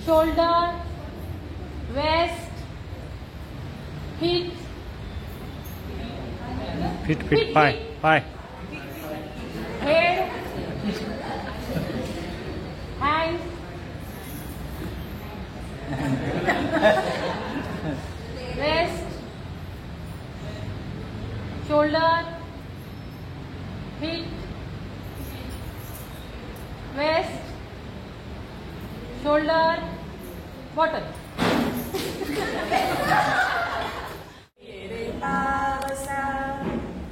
Shoulder, waist, feet, pie. Head, hands, waist, shoulder, feet, waist, shoulder, bottom.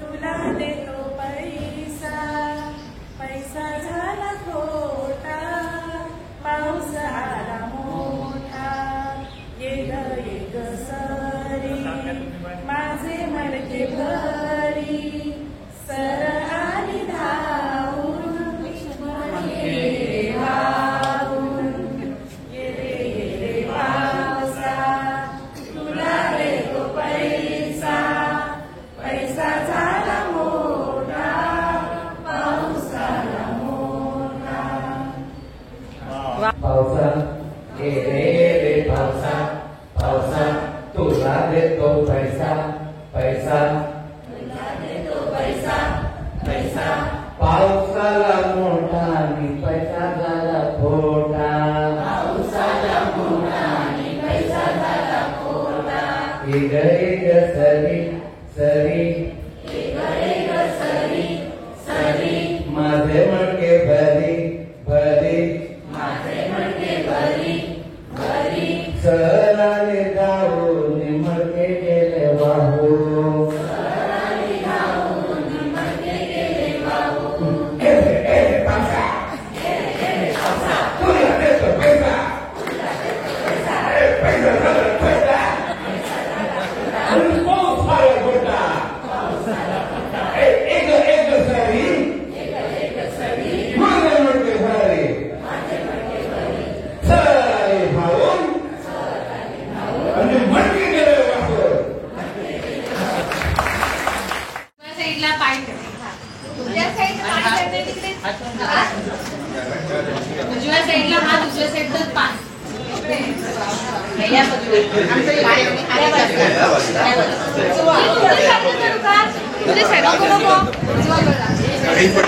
तुला देतो पैसा, पैसा झाला खोटा, पाऊस आला मोठा, ये ग सरी, माझे मडके भरी, सर आली धावून, ये रे पावसा, तुला देतो पैसा, पैसा झाला मोठा, पाऊस आला मोठा. पावसा ये रे पावसा, पावसा तुला देतो पैसा, पैसा तुला देतो पैसा, पैसा पावसाला मोठा आणि पैसा झाला खोटा, पावसाला मोठा आणि पैसा झाला खोटा. एक सरी सरी, एक सरी सरी, माझे मडके भरी भरी, माझे मडके भरी भरी, सर आले जाऊन मडके गेले वाहून. सराली धावून मडके गेले वाहून. तुला देतो पैसा, पैसा झाला खोटा, आणि पाऊस झाला खोटा,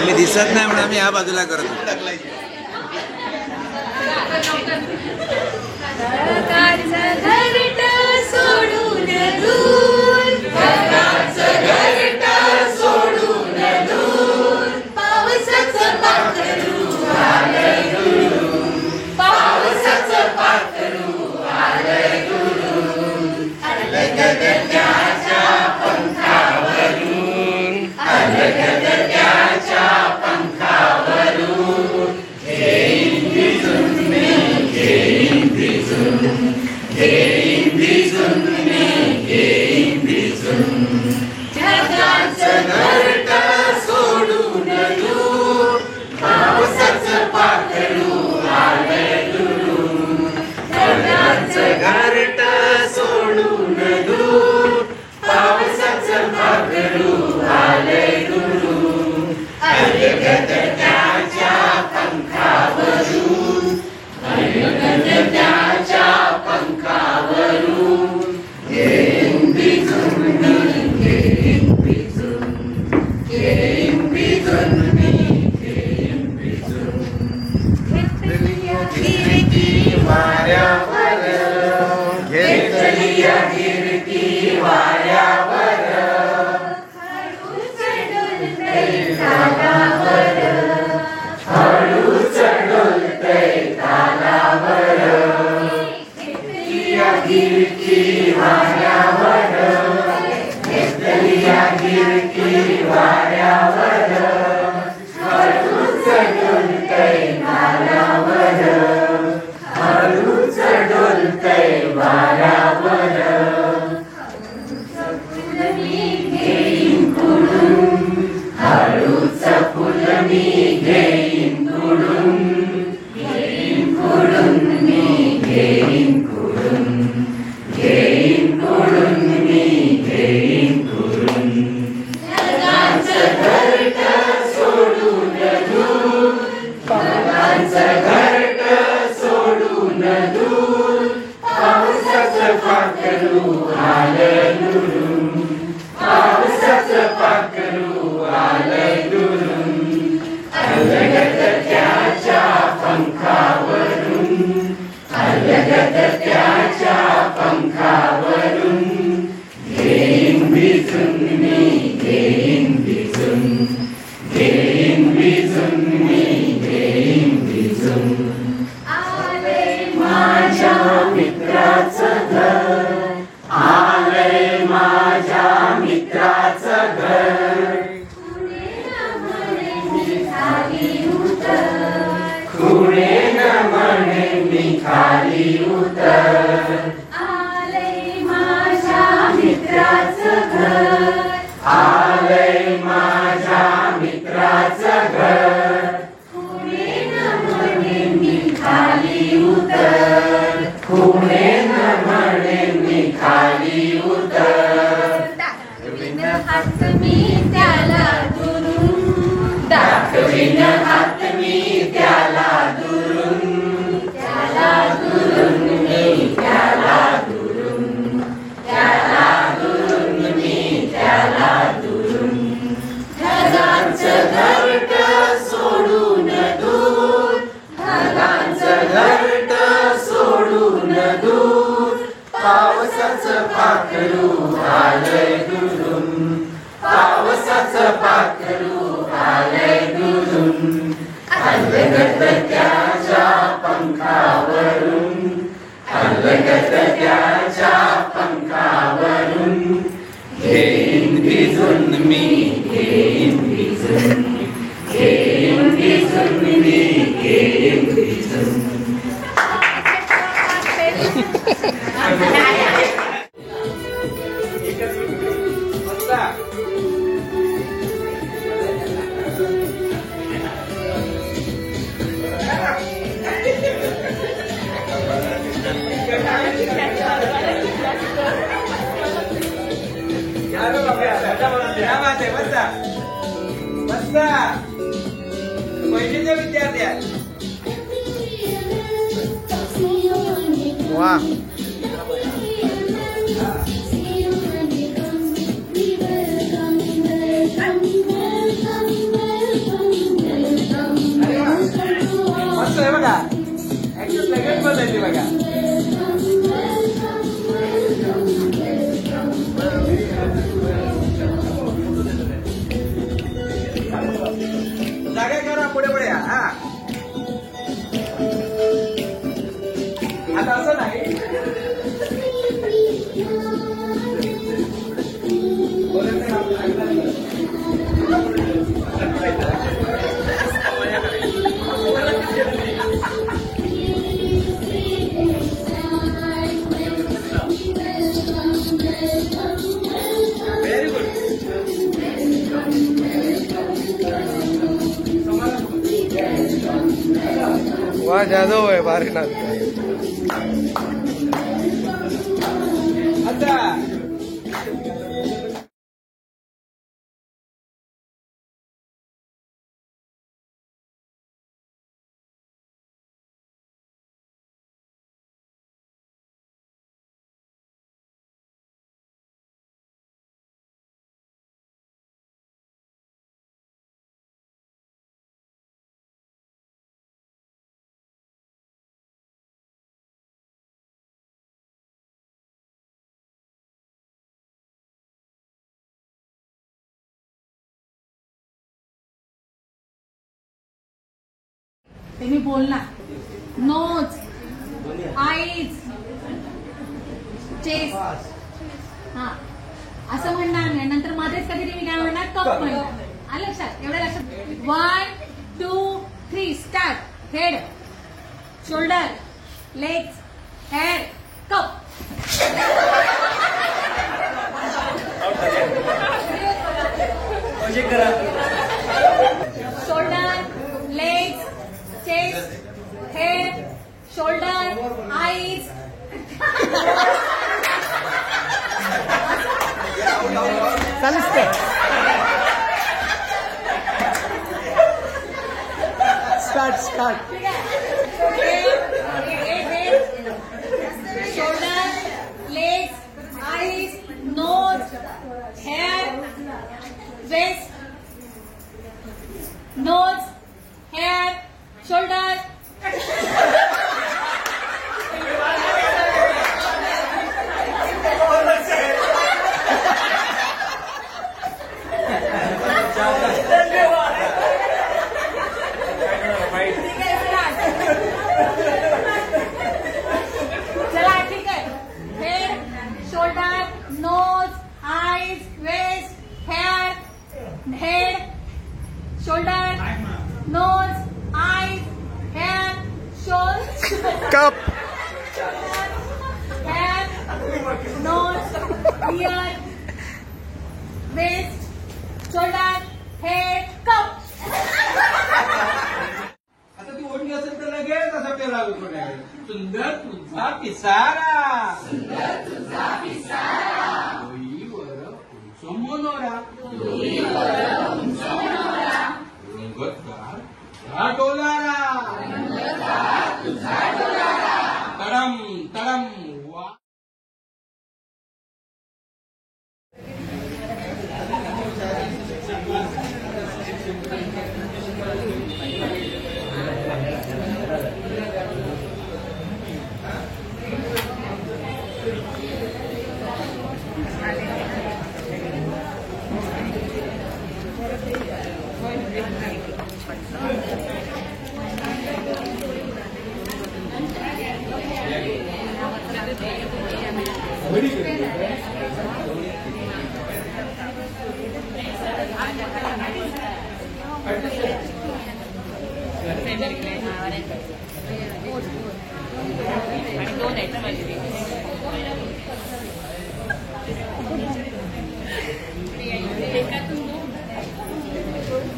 मी दिसत नाही म्हणून आम्ही ह्या बाजूला करतो. वा व्हेरी गुड. वा जादव आहे बारीनाथ. आता तुम्ही बोलणार. Nose, eyes, chest. हा असं म्हणणार नाही. नंतर मध्येच कधी तुम्ही काय म्हणणार, कप म्हणणार. आलं लक्षात? एवढं लक्षात. 1 2 3 start. Head, shoulder, legs, head, cup. Shoulder, legs, chest, head, shoulder, eyes. Start. ठीक आहे. Head, shoulder, legs, eyes, nose, head, waist, nose, hair, shoulder. चला ठीक आहे. Head, shoulder, nose, eyes, waist, hair, head, shoulder, nose, eyes, hair, shoulder, cup. hair, nose, ear, waist, shoulder, head, cup. आता ती ओढणी असेल तर लगेच असा पेर लागू पडायला. सुंदर तुझा पिसारा, डोईवर उंच मनोरा, रंगतदार डोलारा, तडम तडम वा.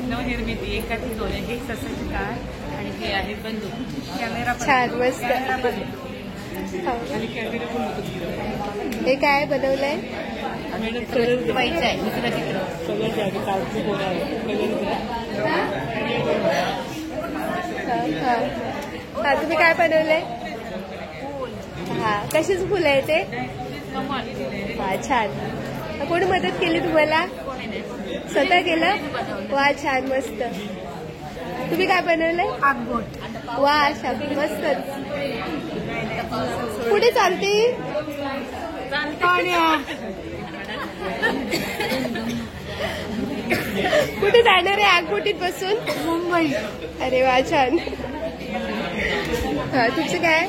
नवनिर्मिती एकाची दोन एक ससाची कार आणि हे आहे बंदूक. कॅमेरा छान मस्त. आणि कॅमेरा पण होतो. हे काय बनवलंय? कलर व्हायचा आहे दुसरा चित्र कलर जागे काढतो बोरा हा तुम्ही काय बनवलंय? हा कशीच फुलं आहे ते? वा छान. कोणी मदत केली तुम्हाला? स्वतः केलं? वा छान मस्त. तुम्ही काय बनवलंय? आगबोट. वा अशा मस्तच. कुठे चालते? कुठे जाणार आहे आगबोटीत बसून? मुंबई. अरे वा छान. हा तुमचं काय?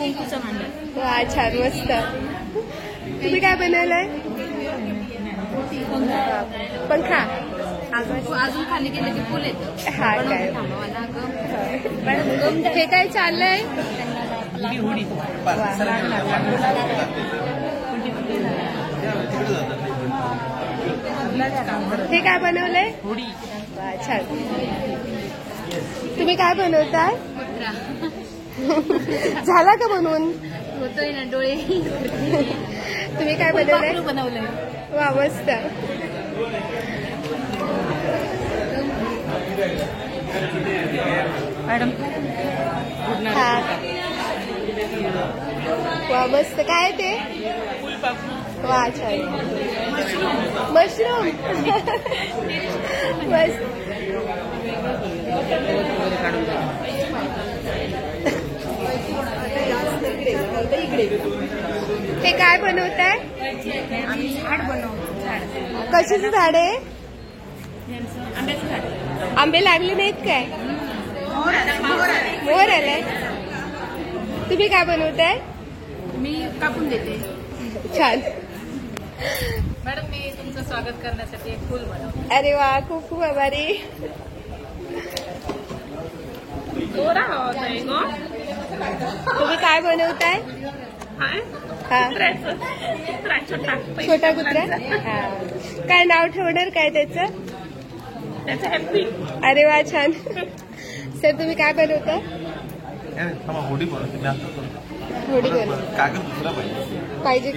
वा छान मस्त. तुम्ही काय बनवलंय? पंखा. अजून खाली गेलं की फुल येतं. हा काय? हे काय चाललंय? हे काय बनवलंय? होडी. वा, छान. तुम्ही काय बनवताय? झाला का बनवून? होतोय ना डोळे. तुम्ही काय बनवलंय? बनवलंय. वा, मस्त. मॅडम हा. वा, मस्त. काय ते? वा, छान. मशरूम. मस्त. हे काय बनवताय? झाड बनवतो. झाड. कशाचं झाड आहे? आंब्याचं झाड. आंबे लागले नाहीत काय? मोर आलाय. तुम्ही काय बनवताय? मी कापून देते. छान. मॅडम मी तुमचं स्वागत करण्यासाठी एक फुल बनवतो. अरे वा, खूप खूप आभारी. दोरा हवा गो. तुम्ही काय बनवताय? हा. छोटा कुत्रा. हा. काय नाव ठेवणार काय त्याचं? हॅपी. अरे वा, छान. सर तुम्ही काय बनवता? होडी बनवते. होडी बनव कागद दुसरा पाहिजे.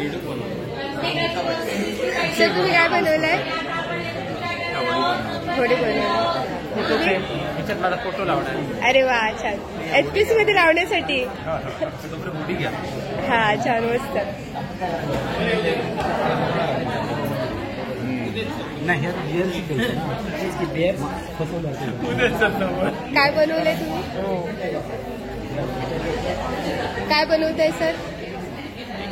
सर तुम्ही काय बनवलंय? होडी बनवली. ह्याच्यात मला फोटो लावणार. अरे वा, छान. HPC मध्ये लावण्यासाठी. होडी घ्या. हा, छान, मस्त. नाही काय बनवलंय तुम्ही? काय बनवताय सर?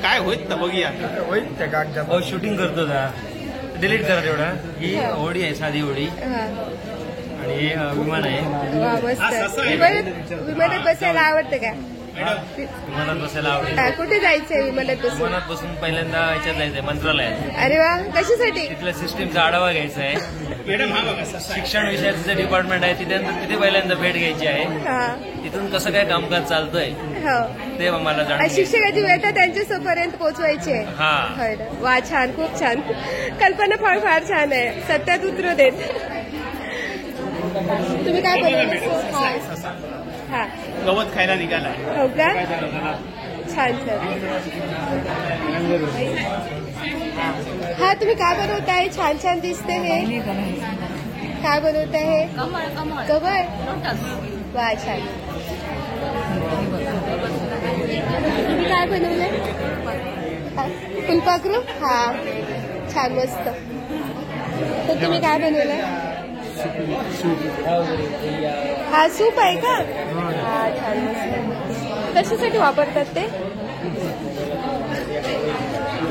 काय होईल तर बघूया. होईल त्या कागदात शूटिंग करतो ना. डिलीट करा तेवढा. ही होडी आहे, साधी होडी. हा. आणि हे विमान आहे. वा, मस्त. विमानात बसायला आवडतं का? विमानात बसायला आवडेल. हा, कुठे जायचंय विमानात बसून? विमानात बसून पहिल्यांदा ह्याच्यात जायचंय मंत्रालयात. अरे वा, कशासाठी? तिथल्या सिस्टीमचा आढावा घ्यायचा आहे. शिक्षण विषयाचं जे डिपार्टमेंट आहे तिथे पहिल्यांदा भेट घ्यायची आहे. हा. तिथून कसं काय कामकाज चालतंय हो. ते मला जाणून घ्यायचं. शिक्षकाची वेळ त्यांच्यापर्यंत पोहोचवायची आहे. हा. होय ना. वा, छान, खूप छान. कल्पना फार फार छान आहे. सत्यात उतरू देत. तुम्ही काय बनवलं? हा. गवत खायला निघाला. हो का? छान सर. हा, तुम्ही काय बनवताय? छान छान दिसते हे. काय बनवताय हे? कमळ. वा, छान. तुम्ही काय बनवलंय? फुलपाखरू. हा, छान, मस्त. तर तुम्ही काय बनवलंय? हा, सूप आहे का? हा, छान, मस्त. कशासाठी वापरतात ते?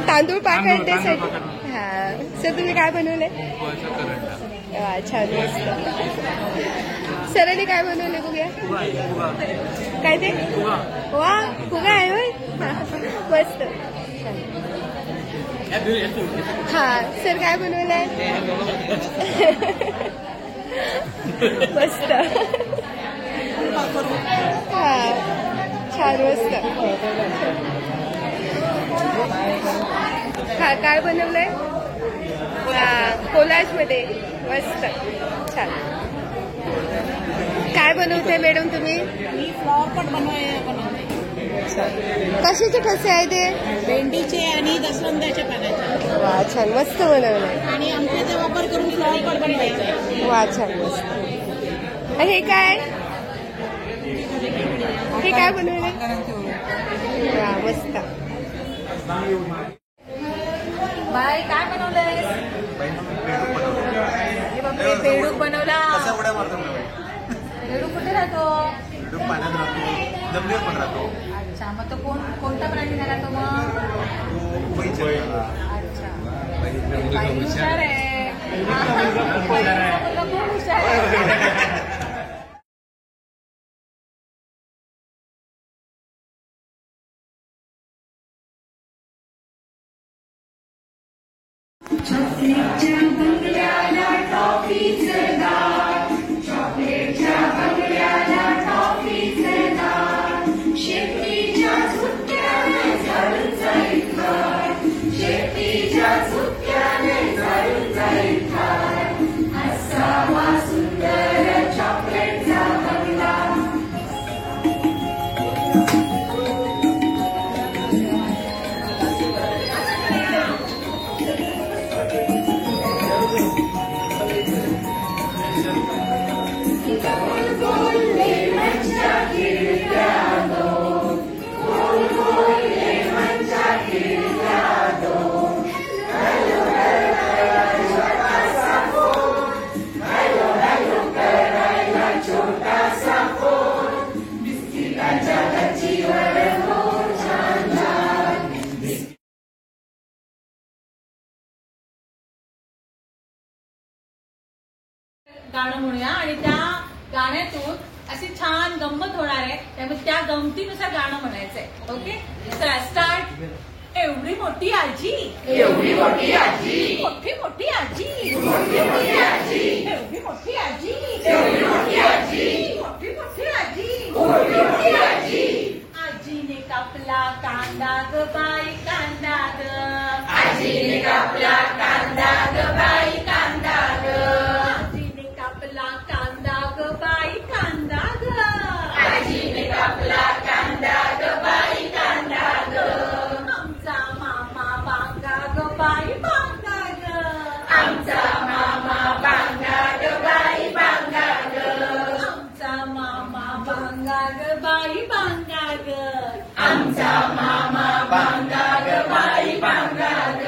तांदूळ पाकायसाठी. हा. सर तुम्ही काय बनवलंय? वा, छान, मस्त. सरांनी काय बनवले बघूया? काय ते? वा, फुगा आहे होय. मस्त. हा. सर काय बनवलंय? मस्त. हा, छान, मस्त. हा, काय बनवलंय? हा, कोलाज मध्ये. मस्त, छान. काय बनवते मॅडम तुम्ही? मी फ्लॉवर पॉट बनवते. कशाचे ठसे आहे ते? भेंडीचे आणि दसवंदाच्या पानाचे. वा, छान, मस्त बनवलंय. आणि आमच्याचा वापर करून फ्लॉवर पॉट बनवायचा. वा, छान, मस्त. आणि हे काय? हे काय बनवलंय? वा, मस्त. बाय, काय बनवलंय? बेडूक बनवला. बेडूक कुठे राहतो? पाण्यात राहतो. जमिनीवर पण राहतो. अच्छा, मग तो कोणता प्राणी झाला तो मग? अच्छा, बाई हुशार आहे. खूप हुशार आहे. चॉकलेटच्या बंगल्याला टॉफीचं दार, चॉकलेटच्या बंगल्याला टॉफीचं दार, शेपटीच्या सुट्ट्यानं झाडून जाईल घर, शेपटीच्या असावा सुंदर चॉकलेटचा बंगला. गोल गोल लेमनच्या खिडक्या दोन, गोल गोल लेमनच्या खिडक्या दोन. हॅलो हॅलो छोटासा फोन, हॅलो हॅलो करायला छोटासा फोन. बिस्किटाच्या गच्चीवर हो छान छान. गाणं म्हणूया आणि त्या गाण्यातून अशी छान गंमत होणार आहे, त्यामुळे त्या गमतीनुसार गाणं म्हणायचंय. ओके, चला स्टार्ट. एवढी मोठी आजी, एवढी मोठी आजी, मोठी मोठी आजी, मोठी मोठी आजी, एवढी मोठी आजी, एवढी मोठी आजी, मोठी मोठी आजी, मोठी मोठी आजी. आजीने कापला कांदा ग बाई कांदा ग, आजीने कापला कांदा ग बाई कांदा ग, आजीने कापला कांदा ग बाई कांदा ग, आजीने कापला कांदा ग बाई कांदा ग. आमचा मामा बांगा ग बाई बांगा ग, आमचा मामा बांगा ग बाई बांगा ग, आमचा मामा बांगा ग बाई बांगा ग, आमचा मामा बांगा ग बाई बांगा ग.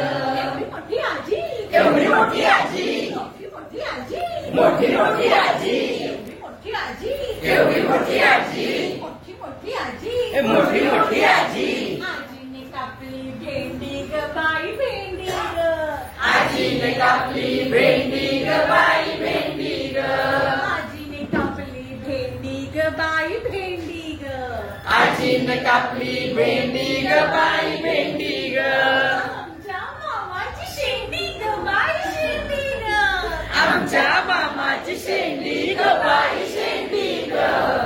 एवढी मोठी आजी, एवढी मोठी आजी, मोठी मोठी आजी, मोठी मोठी आजी, एवढी मोठी आजी, एवढी मोठी आजी, मोठी मोठी आजी, मोठी मोठी आजी. आजीने कापली भेंडी ग बाई भेंडी ग, आजीने कापली भेंडी ग बाई भेंडी ग, आजीने कापली भेंडी ग बाई भेंडी ग, आजीने कापली भेंडी ग बाई भेंडी ग, आमच्या मामाची शेंडी ग बाई शेंडी ग, आमच्या मामाची शेंडी ग बाई शेंडी ग,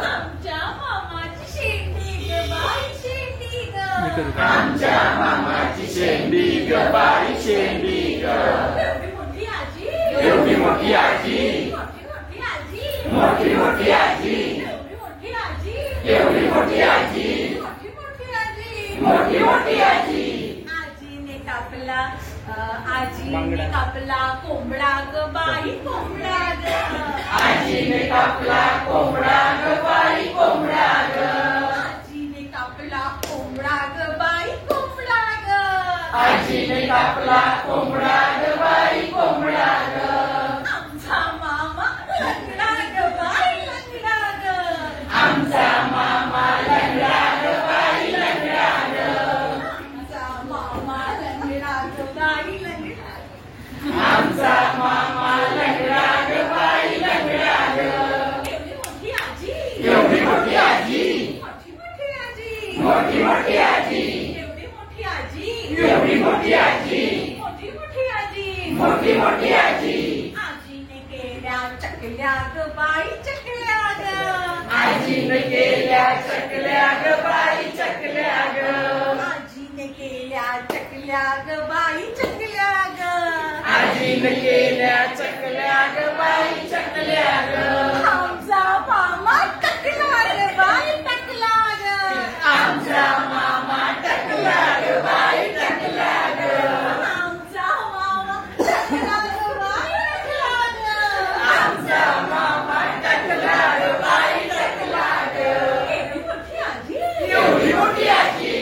आमच्या मामाची शेंडी ग बाई शेंडी ग, आमच्या मामाची शेंडी ग बाई शेंडी ग. एवढी मोठी आजी, एवढी मोठी आजी, मोठी मोठी आजी, मोठी मोठी आजी, एवढी मोठी आजी, एवढी मोठी आजी, मोठी मोठी आजी, मोठी मोठी आजी. आजीने कापला आजीने कापला कोंबडा ग बाई कोंबडा ग, आजीने कापला कोंबडा ग बाई कोंबडा ग, आजीने कापला कोंबडा ग बाई कोंबडा ग, आजीने कापला कोंबडा ग बाई कोंबडा ग, आमचा मामा लंगडा ग बाई लंगडा ग, आमचा मामा लंगडा ग बाई लंगडा ग, आमचा मामा लंगडा ग बाई लंगडा ग, आमचा मामा लंगडा ग बाई लंगडा ग. एवढी मोठी आजी, एवढी मोठी आजी, मोठी मोठी आजी, मोठी मोठी आजी, एवढी मोठी आजी, एवढी मोठी आजी, मोठी मोठी आजी, मोठी मोठी आजी. आजीने केल्या चकल्या ग बाई चकल्या ग, आजीने केल्या चकल्या ग बाई चकल्या ग, आजीने केल्या चकल्या ग बाई चकल्या ग, आजीने केल्या चकल्या ग बाई चकल्या ग, आमचा मामा टकला ग बाई टकला ग, आमचा मामा टकला ग बाई टकला ग, आमचा मामा टकला ग बाई टकला ग, आमचा मामा टकला ग बाई टकला ग. एवढी मोठी आजी,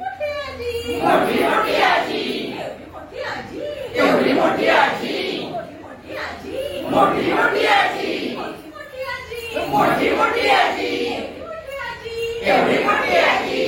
एवढी मोठी आजी, मोठी मोठी आजी, मोठी मोठी आजी, एवढी मोठी आजी, एवढी मोठी आजी, मोठी मोठी आजी, मोठी मोठी आजी, मोठी मोठी आजी, एवढी मोठी आजी.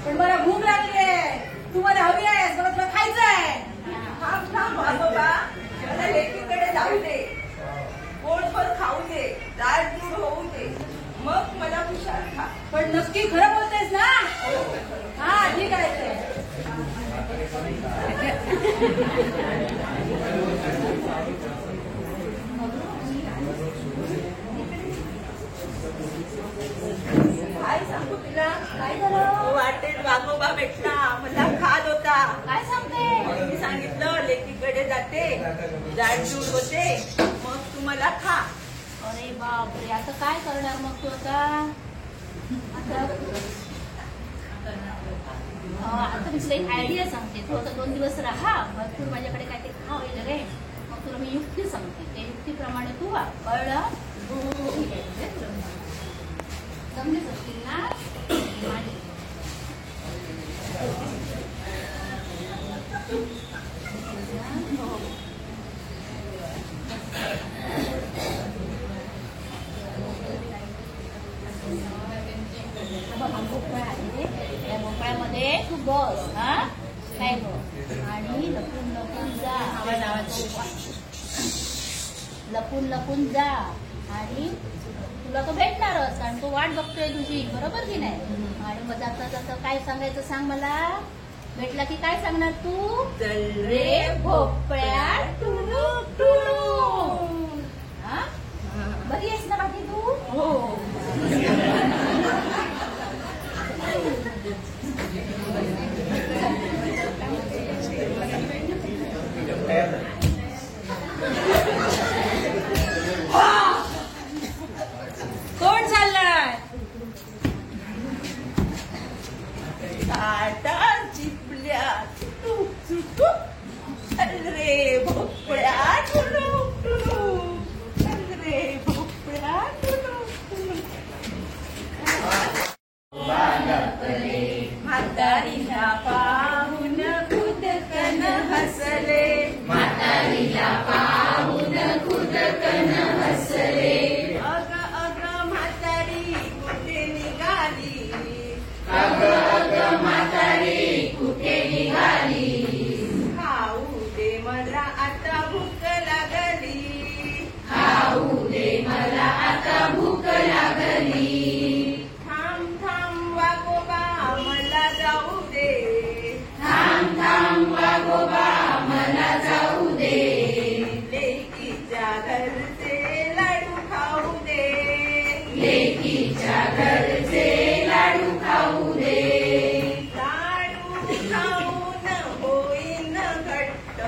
पण मला भूक लागली आहे. तू मला हवी आहेस, मला तुला खायचं आहे. थांब थांब वाघोबा, मला लेकीकडे जाऊ दे, पोटभर खाऊ दे, दाट दूर होऊ दे, मग मला हुशार खा. पण नक्की खरं बोलतेस ना? हा ठीक आहे. काय सांगू तुला? काय झालं? वाटेत वाघोबा भेटला, मला खात होता. काय सांगते? मी सांगितलं लेकीकडे जाते, दाट दूर होते, मग तू मला खा. अरे बापरे, आता काय करणार मग तू आता मी तुला एक आयडिया सांगते. तू आता 2 दिवस राहा, भरपूर माझ्याकडे काय ते खा वगैरे, मग तुला मी युक्ती सांगते. त्या युक्तीप्रमाणे तू वा. कळलं? समजेच असतील ना? भोपळा आहे, त्या भोपळ्यामध्ये तू बस. हा काय बघ, आणि लपून लपून जा. लपून लपून जा, आणि तुला तो भेटणारच, आणि तो वाट बघतोय तुझी. बरोबर की नाही? आणि मग जाता जाता काय सांगायचं सांग मला. भेटला की काय सांगणार तू? चल रे भोपळ्या टुनू टुनू. हा, बरी आहेस ना बाकी तू? हो. कोण चाललाय? काटा चिपल्या चुटूक चुटूक, चल रे भोपळ्या टुनूक टुनूक, चल रे भोपळ्या टुनूक टुनूक. म्हातारीला पाहून खुदकन हसले, म्हातारीला पाहून खुदकन हसले. अग अग म्हातारी कुठे निघाली, अग अग म्हातारी कुठे निघाली. खाऊ दे मला आता भूक लागली, खाऊ दे मला आता भूक लागली. थांब थांब वाघोबा मला जाऊ दे, थांब थांब वाघोबा मला जाऊ दे. लेकीच्या घरचे लाडू खाऊ दे, लेकीच्या घरचे लाडू खाऊ दे. लाडू खाऊन होईन घट्ट,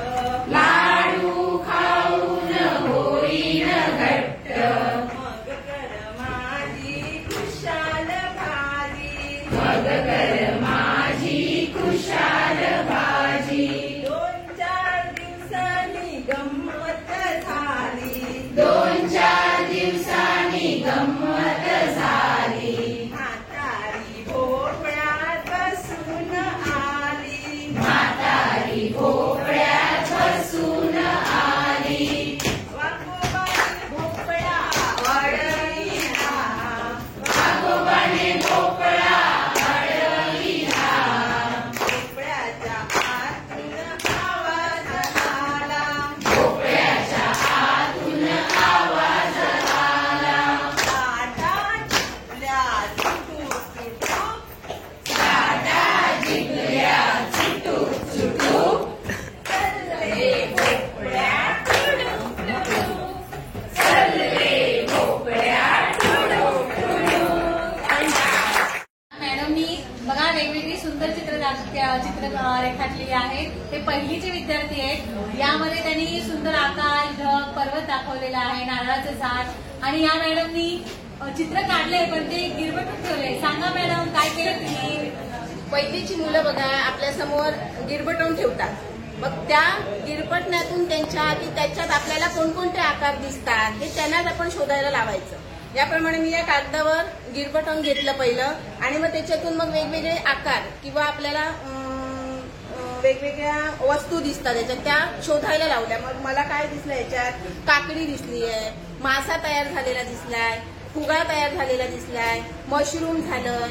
लाडू खाऊन होईन घट्ट. मग कर माझी खुशाल भाजी, मग कर माझी खुशाल भाजी. 2-4 दिवसांनी गंमत झाली, 2-4 दिवसांनी गंमत झाली. म्हातारी भोपळ्यात बसून आली, म्हातारी भोपळ्यात बसून आली. वाघोबाने भोपळा वाढविला, वाघोबाने भोपळा वाढविला. भोपळ्याच्या आतून आवाज आला, भोपळ्याच्या आतून आवाज आला. काटा चिपल्या चुटूक चुटूक, काटा चिपल्या चुटूक चुटूक, चल रे भोपळ्या टुडूक टुडूक, चल रे भोपळ्या टुडूक टुडूक. मॅडमनी बघा वेगवेगळी सुंदर चित्र रेखाटलेली आहेत. ते पहिलीचे विद्यार्थी आहेत. यामध्ये त्यांनी सुंदर आकाश, ढग, पर्वत दाखवलेला आहे, नारळाचं झाड. आणि या मॅडमनी चित्र काढले, पण ते गिरबटून ठेवले. सांगा मॅडम, काय केलं तुम्ही? पहिलीची मुलं बघा आपल्या समोर गिरबटवून ठेवतात. मग त्या गिरबटण्यातून त्याच्यात आपल्याला कोणकोणते आकार दिसतात हे त्यांनाच आपण शोधायला लावायचं. याप्रमाणे मी या कागदावर गिरबटवून घेतलं पहिलं, आणि मग त्याच्यातून मग वेगवेगळे आकार किंवा आपल्याला वेगवेगळ्या वस्तू दिसतात त्याच्यात, त्या शोधायला लावल्या. मग मला काय दिसलं याच्यात? काकडी दिसली आहे, मासा तयार झालेला दिसलाय, फुगा तयार झालेला दिसलाय, मशरूम झालं,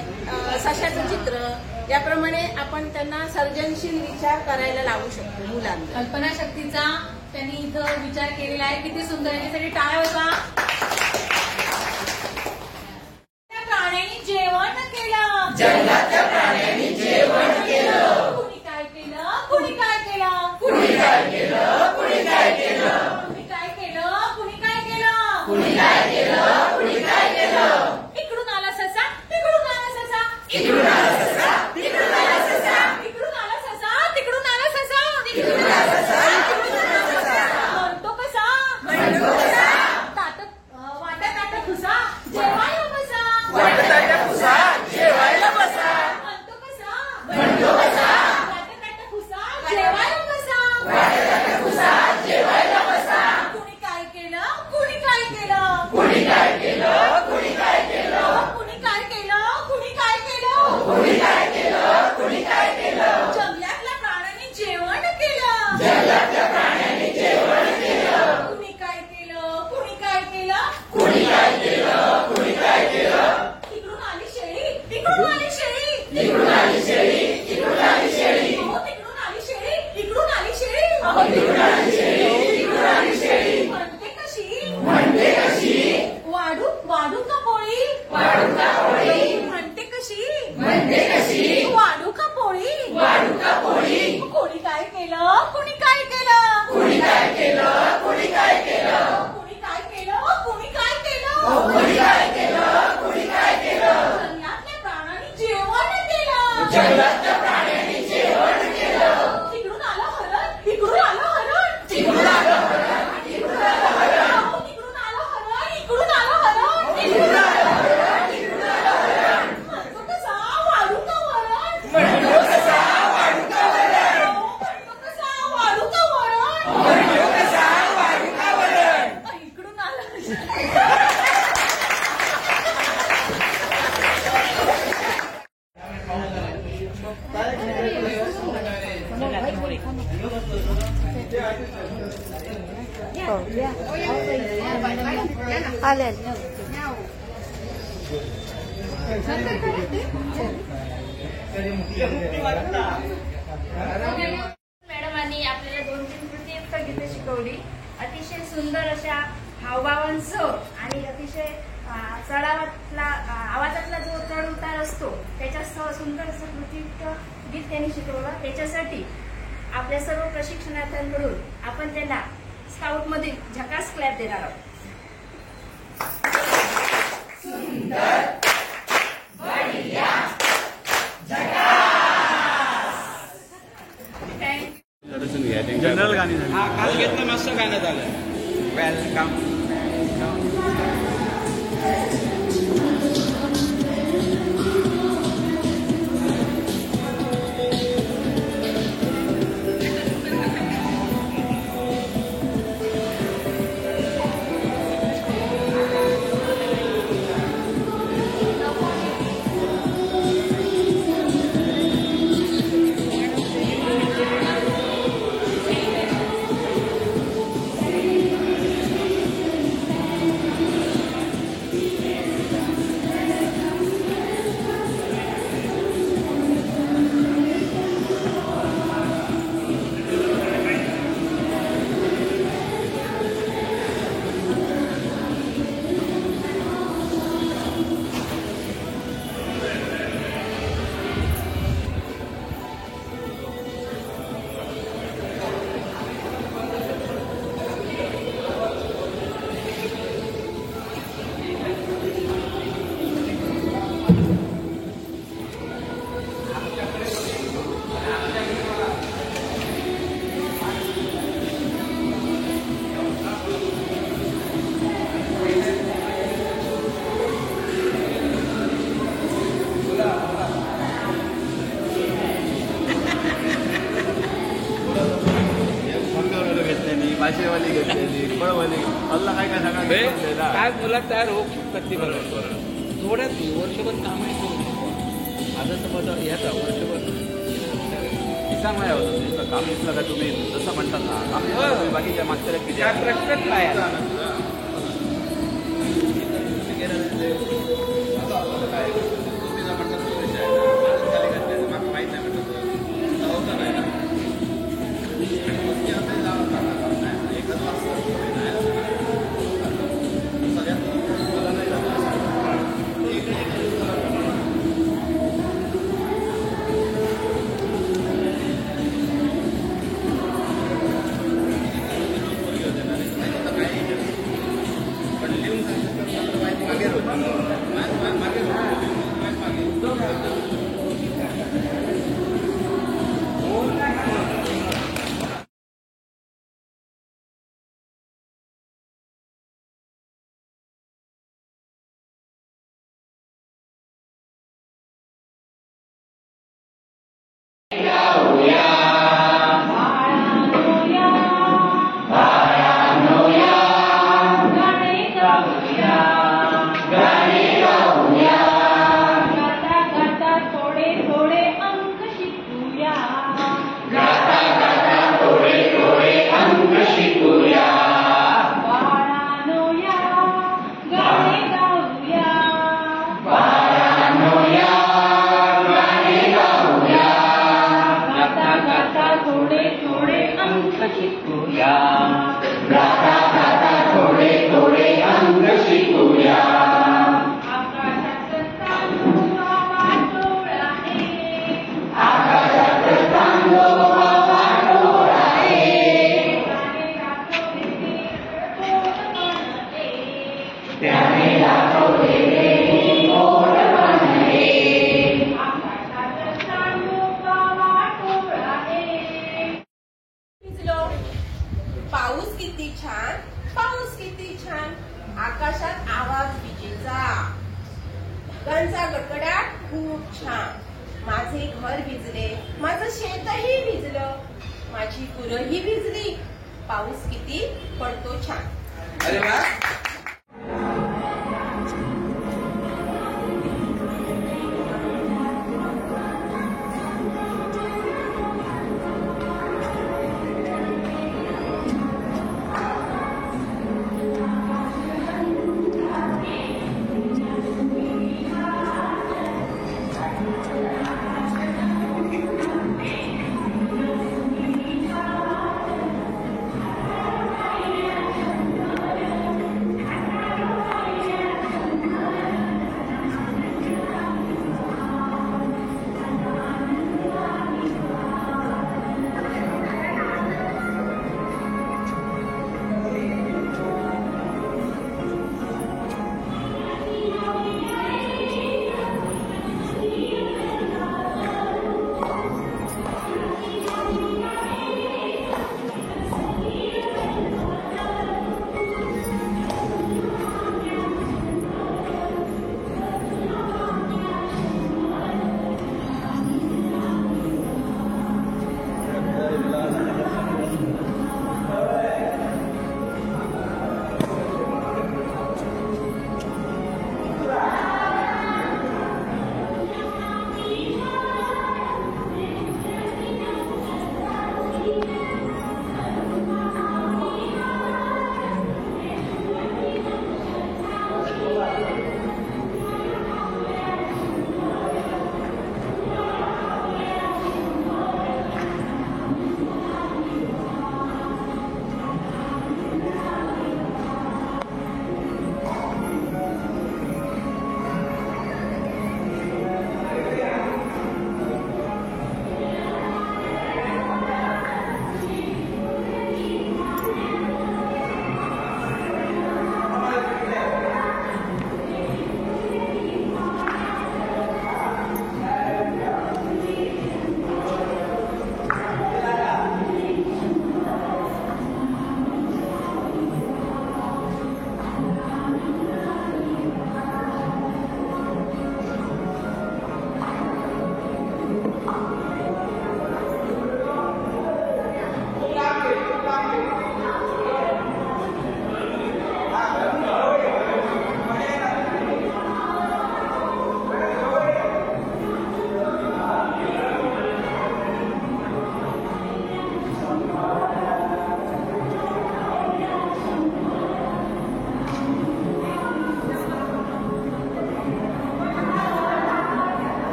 सशाचं चित्र, याप्रमाणे आपण त्यांना सर्जनशील विचार करायला लावू शकतो मुलांना. कल्पनाशक्तीचा त्यांनी इथं विचार केलेला आहे. किती सुंदर. याच्यासाठी टाळ्या होता. प्राण्यांनी जेवण केलं. जंगलातल्या प्राण्यांनी जेवण केलं. कुणी काय केलं? कुणी काय केलं? कुणी काय केलं? कुणी काय केलं? कुणी काय केलं? कुणी काय केलं? कुणी काय केलं? कुणी काय केलं? इकडून आला ससा, तिकडून आला ससा, इकडून आला ससा, तिकडून आला ससा, इकडून आला ससा, तिकडून आला ससा, इकडून आला ससा, तिकडून आला ससा. म्हणतो कसा? म्हणतो कसा? वाटत खुसा, जेवायला बसा. वाटताच्या खुसा, जेवायला बसा. म्हणतो कसा? म्हणतो कसा? वाटत खुसा, जेवायला बसा. वाटताच्या खुसा, जेवायला बसा. कुणी काय केलं? कुणी काय केलं? कुणी काय केलं? कुणी काय केलं? कुणी काय केलं? कुणी काय केलं? कुणी काय केलं? कुणी काय केलं? जंगलातल्या प्राण्यांनी जेवण केलं. जंगलातल्या प्राण्यांनी जेवण केलं. कुणी काय केलं? कुणी काय केलं? कुणी काय केलं? कुणी काय केलं? तिकडून आली शेळी, तिकडून आली शेळी, तिकडून आली शेळी, तिकडून आली शेळी. अहो तिकडून आली शेळी, इकडून आली शेळी. अहो तिकडून आली शेळी, तिकडून आली शेळी. म्हणते कशी? म्हणते कशी? वाढू वाढू का पोळी? वाढू का पोळी? म्हणते कशी? म्हणते कशी? वाढू का पोळी? वाढू का पोळी? कोणी काय केलं? कुणी काय केलं? कुणी काय केलं? कुणी काय केलं? कुणी काय केलं? कुणी काय केलं? कुणी काय केलं? कुणी काय केलं? जंगलातल्या प्राण्यांनी जेवण केलं. जंगलातल्या प्राण्यांनी जेवण केलं. तिकडून आलं हरण, इकडून आलं हरण, तिकडून आलं हरण, तिकडून आलं हरण. अहो, तिकडून आलं हरण, इकडून आलं हरण. तिकडून आलं हरण, तिकडून आलं हरण. म्हणतो कसा? वाढू का वरण? म्हणतो कसा? वाढू का वरण? अहो, म्हणतो कसा? वाढू का वरण? म्हणतो कसा? वाढू का वरण? इकडून आलं. आले मॅडमांनी आपल्याला 2-3 कृतीयुक्त गीते शिकवली. अतिशय सुंदर अशा हावभावांसह आणि अतिशय चढावातला आवाजातला जो चढ उतार असतो त्याच्यासह सुंदर असं कृतीयुक्त गीत त्यांनी शिकवलं. त्याच्यासाठी आपल्या सर्व प्रशिक्षणार्थ्यांकडून आपण त्यांना स्काउटमधील झकास क्लॅप देणार आहोत. सुंदर, बढिया, जनरल गाणी झाली. हा काल घेतलं मस्त गाणं झालं. वेलकम. माशेवाली घेतलेली, फळवाली, अल्ला काय काय सांगा. काय मुलं तयार होऊ शकतात ती बरोबर. थोड्याच वर्षभर कामही करू शकतो. आता समज ह्याचा वर्षभर चांगला होतं काम इथलं का तुम्ही जसं म्हणतात ना काम बाकीच्या मागच्या किती प्रश्नच काय तुम्ही जर म्हणतात थोडे थोडे अंक शिकूया गाता गाता थोडे थोडे अंक शिकूया आकाशात चांदोबा वाटोळा त्याने दाखवलेले मोड बनले भिजलो. पाऊस किती छान, पाऊस किती छान. आकाशात आवाज विजेचा, ढगांचा गडगडाट खूप छान. माझे घर भिजले, माझं शेतही भिजलं, माझी गुरंही भिजली. पाऊस किती पडतो छान. अरे वा.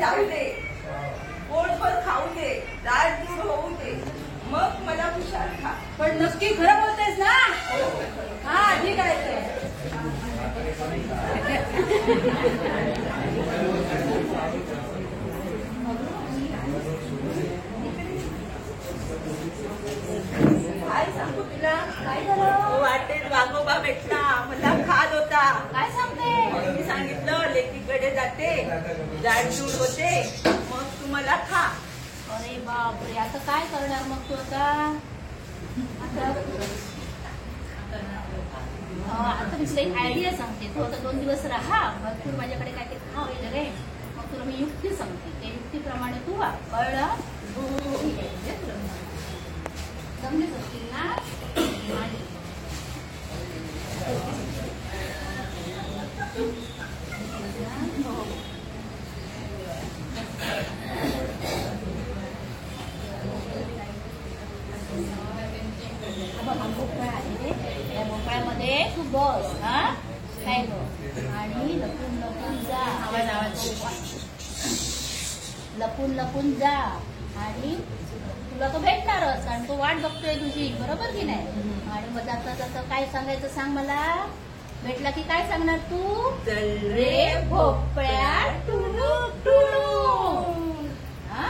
जाऊ दे, पोटभर खाऊ दे, दाट दूर होऊ दे, मग मला खुशाल खा. पण नक्की खरं बोलतेस ना? हा ठीक आहे ते. काय सांगू तुला? काय झालं? वाटेत वाघोबा भेटला, मला खात होता. काय सांगते? मी सांगितलं लेकीकडे जाते, जाडजूड होते, मग तू मला खा. अरे बापरे, आता काय करणार मग तू आता मी तुला एक आयडिया सांगते. तू आता 2 दिवस राहा, भरपूर माझ्याकडे काय ते खा वगैरे, मग तुला मी युक्ती सांगते. त्या युक्तीप्रमाणे तू वा. कळलं? जमलेच असतील ना? भोपळा आहे, या भोपळ्यामध्ये तू बस. हा काय बघ, आणि लपून लपून जा. लपून लपून जा, आणि तुला तो भेटणारच, आणि तो वाट बघतोय तुझी. बरोबर की नाही? आणि मग जाता जाता काय सांगायचं सांग मला. भेटला की काय सांगणार तू? चल रे भोपळ्या टुणू टुणू. हा,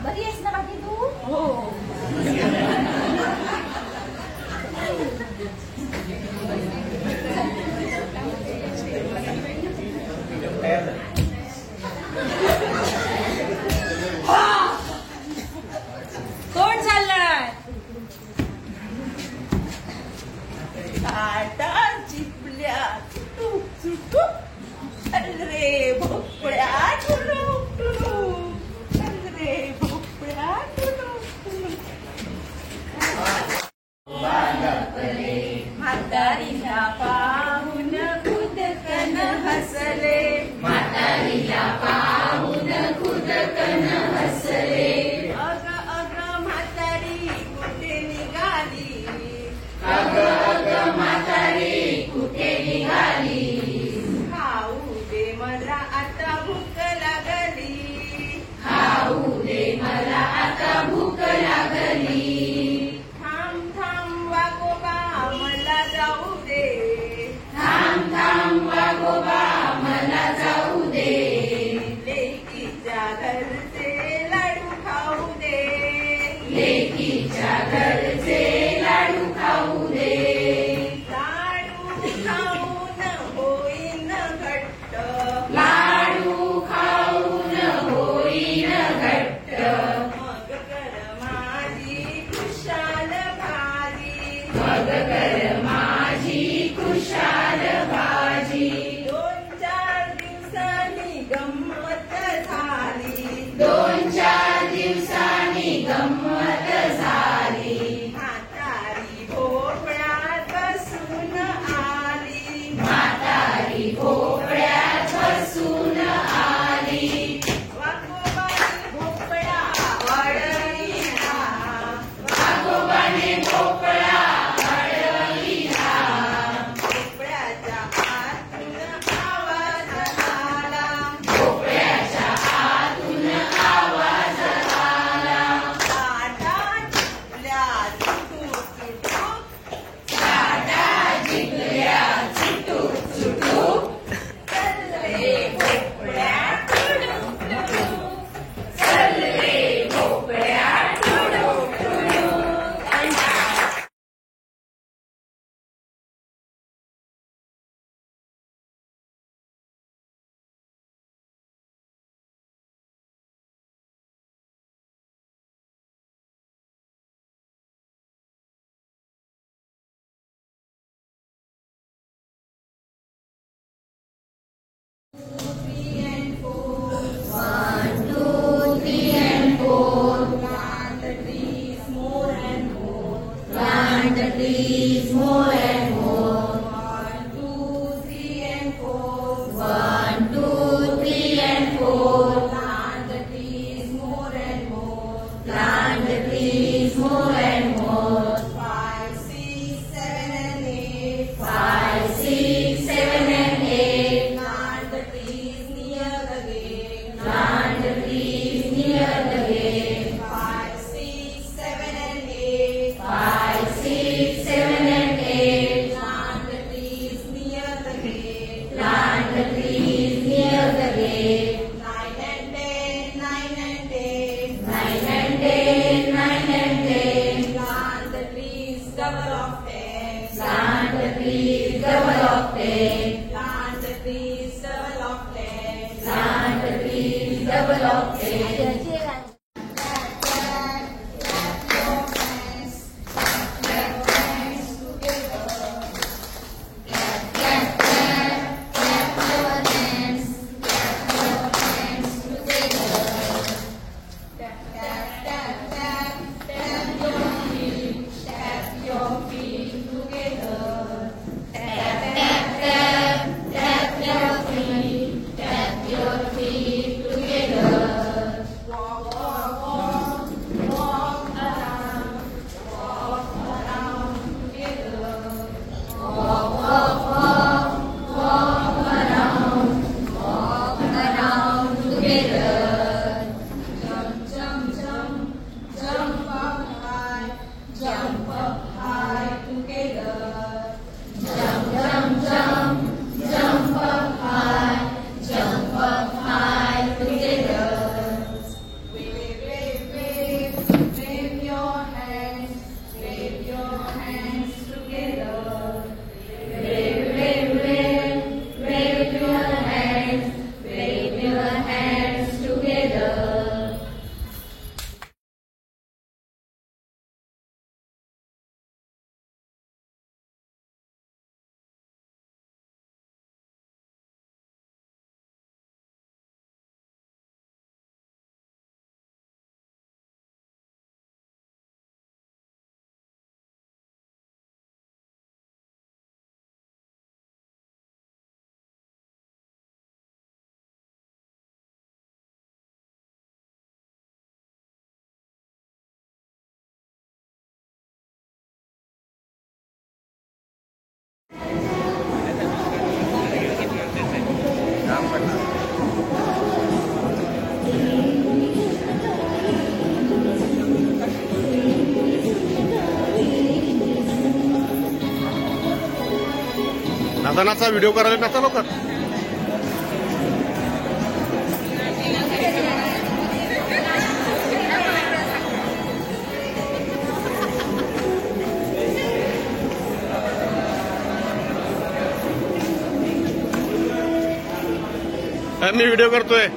बरी आहेस ना बाकी तू? हो. कोण चाललाय? काटा चिपल्या चुटूक चुटूक, चल रे भोपळ्या टुणूक टुणूक, चल रे भोपळ्या टुणूक टुणूक. म्हातारीला पाहून खुदकन हसले, म्हातारीला पाहून खुदकन हसले. अग अग म्हातारी कुठे निघाली, अग अग म्हातारी कुठे निघाली. खाऊ दे मला आता भूक लागली, खाऊ दे मला आता भूक लागली. थांब थांब वागोबा मला जाऊ दे, थांब थांब वागोबा मला जाऊ दे. लेकीच्या घरचे लाडू खाऊ दे, लेकीच्या घरचे लाडू खाऊ दे. लाडू खाऊन होईन घट्ट, लाडू खाऊन होईन घट्ट. मग कर माझी खुशाल भाजी, मग कर माझी खुशाल भाजी. 2-4 दिवसांनी गंमत झाली, 2-4 दिवसांनी गंमत झाली. म्हातारी भोपळ्यात बसून आली, म्हातारी भोपळ्यात बसून आली. वाघोबाने भोपळा वाढविला, वाघोबाने भोपळा वाढविला. भोपळ्याच्या आतून आवाज आला, भोपळ्याच्या आतून आवाज आला. काटा चिपल्या चुटूक चुटूक, काटा चिपल्या चुटूक चुटूक, चल रे भोपळ्या टुणूक टुणूक, चल रे भोपळ्या टुणूक टुणूक. Plant the trees more and more. 1, 2, 3 and 4. 1, 2, 3 and 4. Plant the trees more and more. Plant the trees more and more. 5, 6, 7 and 8. 5, 6, 7 and 8. Plant the trees near trees double of legs. Plant trees double of legs. नाचा video करायला नाचा लवकर. मी video करतोय.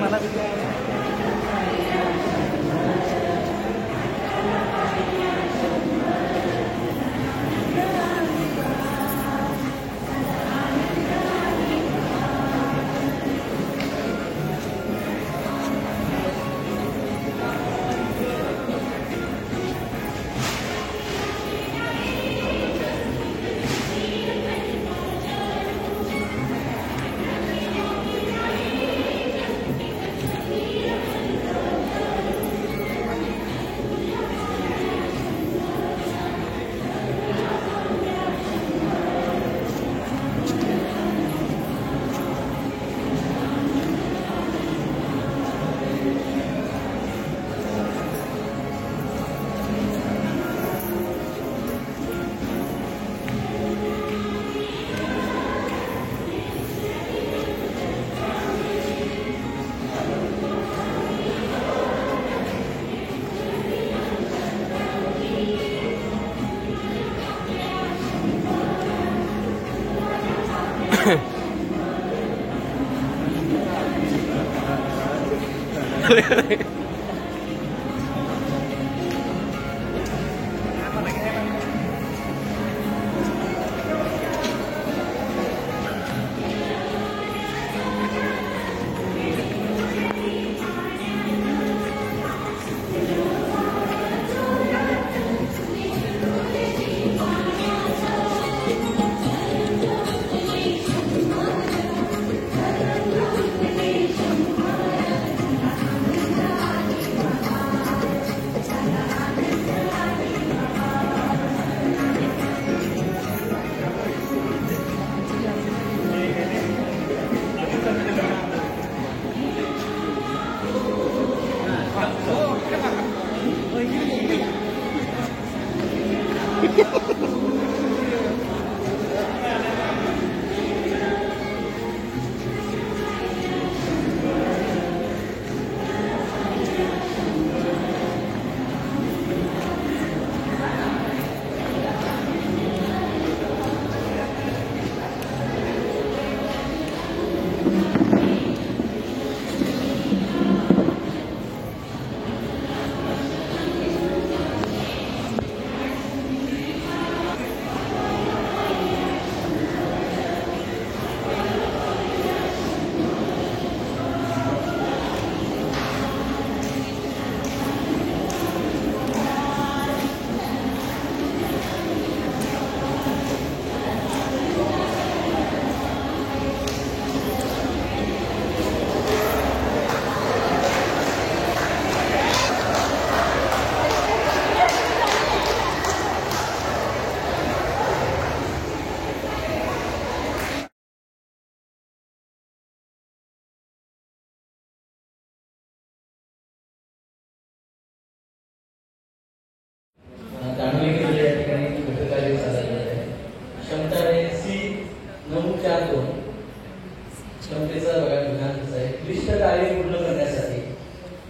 मला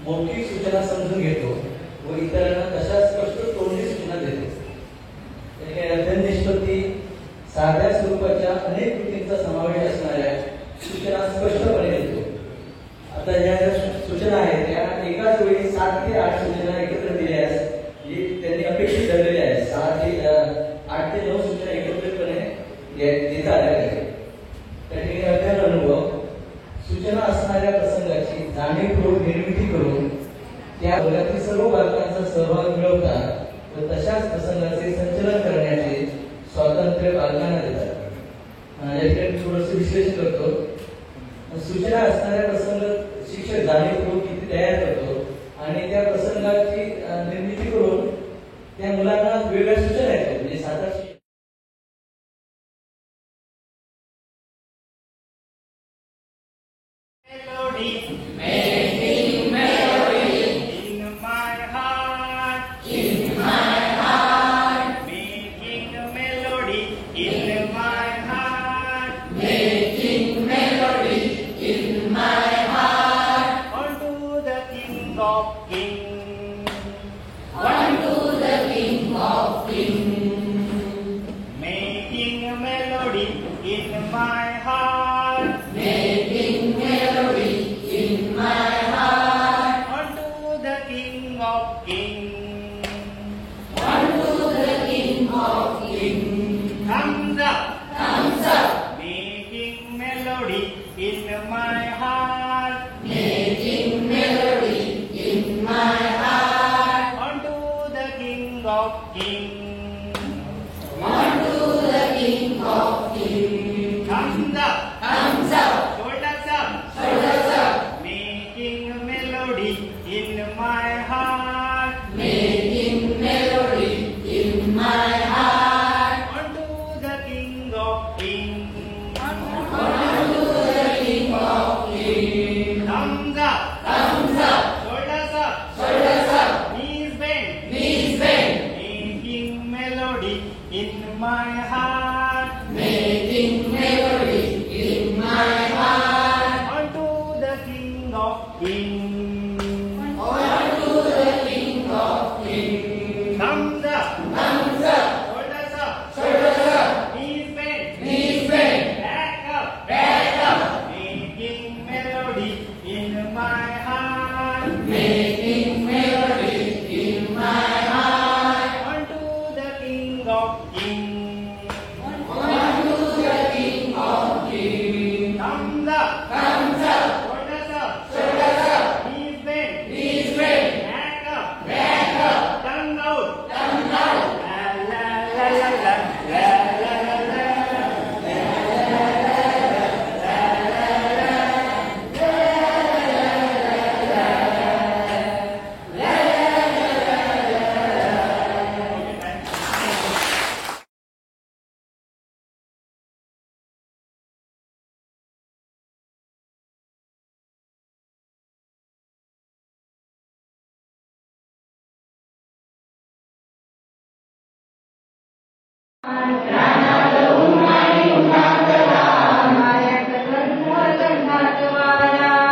मौखिक सूचना समजून घेतो व इतरांना तशा स्पष्ट तोंडी सूचना देतो. अध्ययन निष्पत्ती साध्या स्वरूपाच्या अनेक कृतींचा समावेश असणाऱ्या सूचना स्पष्टपणे देतो. आता या सूचना आहेत त्या एकाच वेळी 7 ते 8 सूचना एकत्र दिल्यास त्यांनी अपेक्षित धरलेल्या आहेत. 8 ते 9 सूचना एकत्रितपणे देता आल्या पाहिजे. त्या ठिकाणी अध्ययन अनुभव सूचना असणाऱ्या प्रसंगाची जाणीवपूर्वक निर्मिती करून त्या वर्गातील सर्व बालकांचा सहभाग मिळवतात व तशाच प्रसंगाचे संचलन करण्याचे स्वातंत्र्य बालकांना देतात. या ठिकाणी थोडंसं विश्लेषण करतो. सूचना असणाऱ्या प्रसंग शिक्षक जाणीवपूर्वक किती तयार करतो आणि त्या प्रसंगाची निर्मिती करून त्या मुलांना वेगवेगळ्या सूचना येतात. म्हणजे 7-8 Making melody in my heart, making a melody in my heart, unto the King of Kings, making a melody in my heart, making melody in my melody in my heart. Making melody in my heart. Unto the King of Kings. Unto the King of Kings. Thumbs up. Thumbs up. Shoulders up. Shoulders up. Making melody in my heart. Making melody in my heart. Unto the King of Kings. Unto the King of Kings. Thumbs up. Thumbs up. Shoulders up. Shoulders up. Knees bent. Knees bent. Making melody in my heart. Making melody in my heart. Unto the King of Kings. Unto the King of Kings. Thumbs up. Thumbs up. Shoulders up. Shoulders up. Knees bent. Knees bent. Back up. Back up. Making melody in my heart. Making melody in my heart. Unto the King of Kings. Unto the King of Kings. Thumbs up. Thumbs up. Shoulders up. Shoulders up. Knees bent. Knees bent. Back up. Back up. Tongue out. Tongue out. La la la la la la la la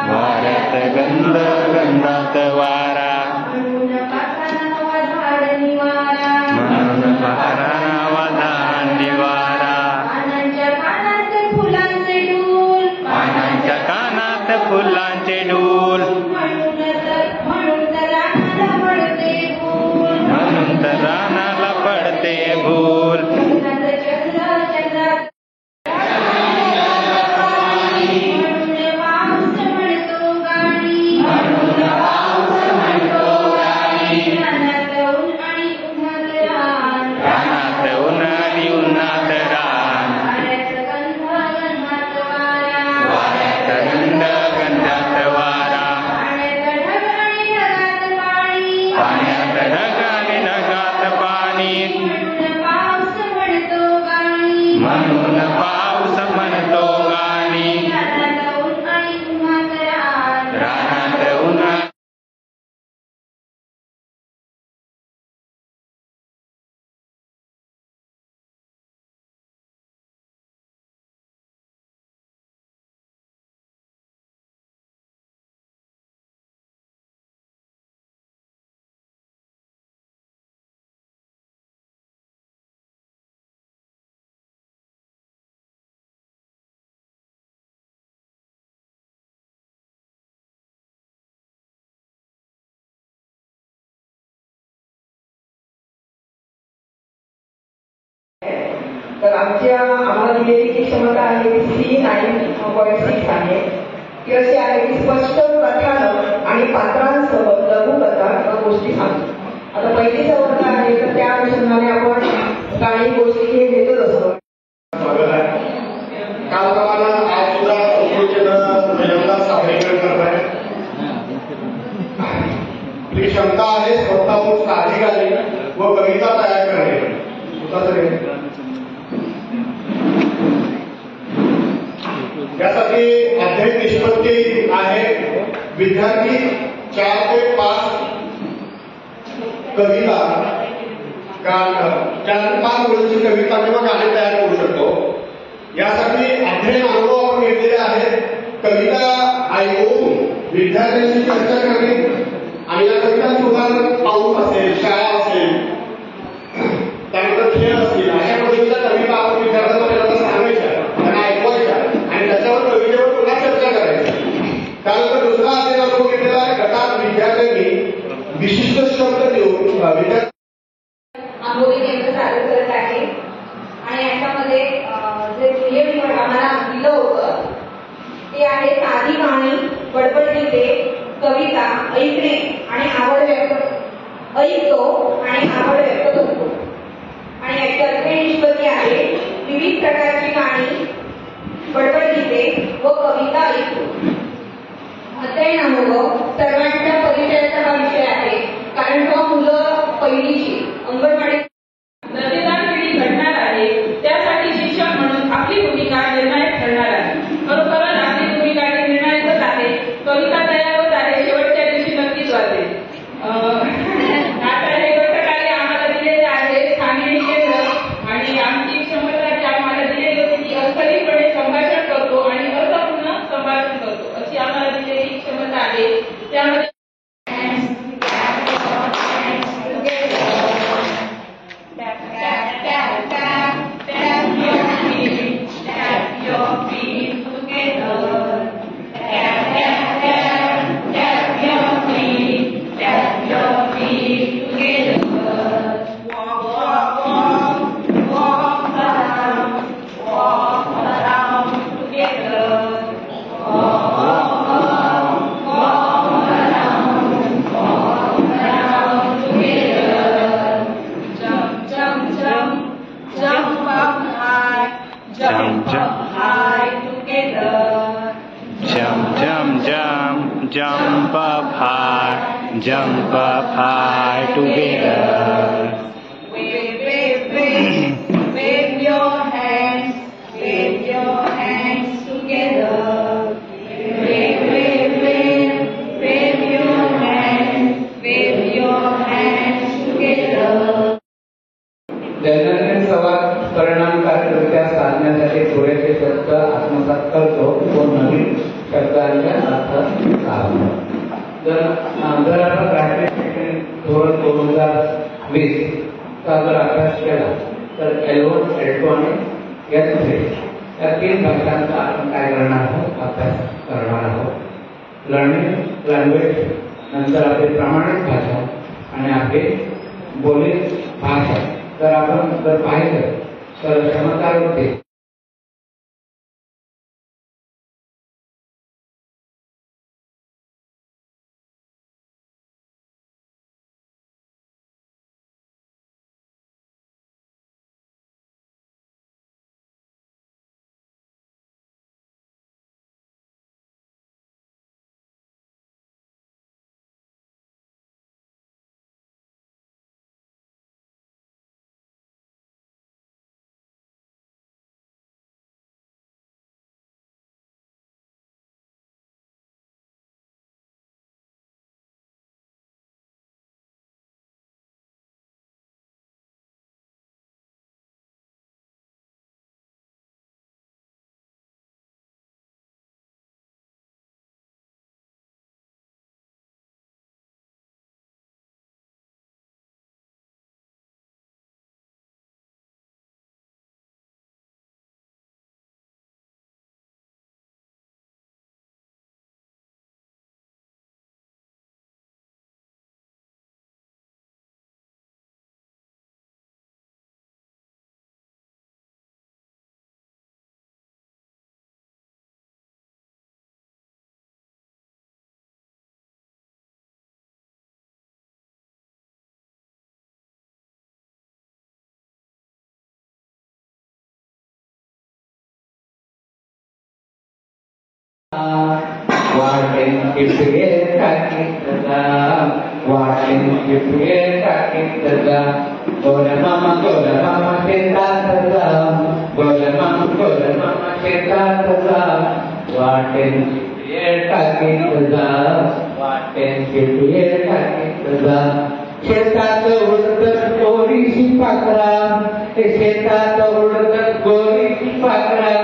वाऱ्यात गंध गंधात वारा म्हणून वारा नावाला निवारा पानांच्या कानात फुलांचे डूल म्हणून तर रानाला पडते भूल रानात उन्हाळी उन्हात रान वाऱ्यात गंध गंधात वारा पाण्यात ढग आणि ढगात पाणी म्हणून पाऊस म्हणतो गाणी रानात उन्हा तर आम्हाला दिलेली जी क्षमता आहे ती 3.6 आहे ती अशी आहे की स्पष्ट कथानक आणि पात्रांसह लघुकथा किंवा गोष्टी सांगतो. आता पहिलीचा वर्ग आहे तर त्या अनुषंगाने आपण काही गोष्टी हे घेतच असतो. कालप्रमाणे आज सुद्धा पहिल्यांदा सादरीकरण करत आहे. आपली क्षमता आहे स्वतःहून साधी घालणे व कविता तयार करणे. यासाठी अध्ययन निष्पत्ती आहे. विद्यार्थी 4 ते 5 कविता 4 ते 5 ओळींची कविता किंवा गाणे तयार करू शकतो. यासाठी अध्ययन अनुभव आपण घेतलेले आहेत. कविता ऐकून विद्यार्थ्यांशी चर्चा करणे आणि या कवितांची उदाहरण पाऊस असेल, शाळा असेल, त्यानंतर खेळ असतील अशा पद्धतीच्या कविता आपण विद्यार्थ्यांना पहिल्यांदा सांगायच्या, त्यांना ऐकवायच्या आणि त्याच्यावर कवितेवर पुन्हा चर्चा करायची. त्यानंतर दुसरा अध्ययन अनुभव घेतलेला आहे. गटात विद्यार्थ्यांनी विशिष्ट शब्द देऊन आंबोली केंद्र सादर करत आहे आणि याच्यामध्ये जे नियम आम्हाला दिलं होतं आहे साधी गाणी, बडबड गीते, कविता ऐकणे आणि आवड व्यक्त ऐकतो आणि आवड व्यक्त करतो. आणि याची अध्ययन निष्पत्ती आहे विविध प्रकारची गाणी, बडबड गीते व कविता ऐकतो. अध्ययन अनुभव सर्वांच्या परिचयाचा हा विषय आहे, कारण तो मुलं पहिलीची अंगणवाडी दर्जेदार पिढी घडणार आहे. त्यासाठी शिक्षक म्हणून आपली भूमिका निर्णायक ठरणार आहे. खरोखरच आपली भूमिका निर्णायकच आहे. कविता तयार होत आहे, शेवटच्या दिवशी नक्कीच वाचेल. आता हे घटकाने आम्हाला दिलेले आहे स्थानिक केंद्र आणि आमची क्षमता जी आम्हाला दिलेली होती ती अस्थायीपणे संभाषण करतो आणि अर्थपूर्ण संभाषण करतो अशी आम्हाला दिलेली क्षमता आहे. त्यामध्ये jump up high together. Wave your hands together. Wave your hands together. दैनंदिन संवाद परिणामकारकरित्या साधण्यासाठी पुरेसे शब्द आत्मसात करतो व नवीन शब्दांच्या अर्थ लावतो. जर आपण राष्ट्रीय धोरण 2020 चा जर अभ्यास केला तर L1, L2 आणि L3 या 3 भाषांचा आपण काय करणार आहोत, अभ्यास करणार आहोत. लर्निंग लँग्वेज, नंतर आपली प्रामाणिक भाषा आणि आपली बोलीत भाषा. जर आपण जर पाहिलं तर क्षमतावरती वाटेन किटुये टाकीतला, वाटेन किटुये टाकीतला, गोल मामा शेतात जा, गोल मामा शेतात जा, वाटेन किटुये टाकीत जा, वाटेन किटुये टाकीत जा. शेतात उडत गोरीची पाखरा, शेतात उडत गोरीची पाखरा,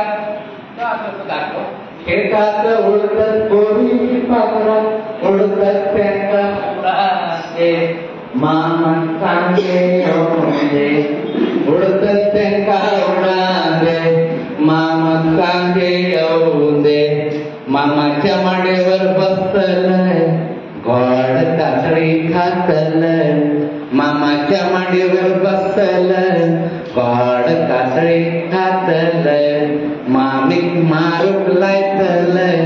शेतात उडत गोरीची पाखरा, उडतात त्यांना उडाले, मामा सांगे उडे, उडतात त्यांना उडाले, मामा सांगे उडे. मामाच्या मांडीवर बसलंय, गोड कातळी खातलंय, मामाच्या मांडीवर बसलंय, गोड कातळी खातलंय, मामी मारूक लायतलंय,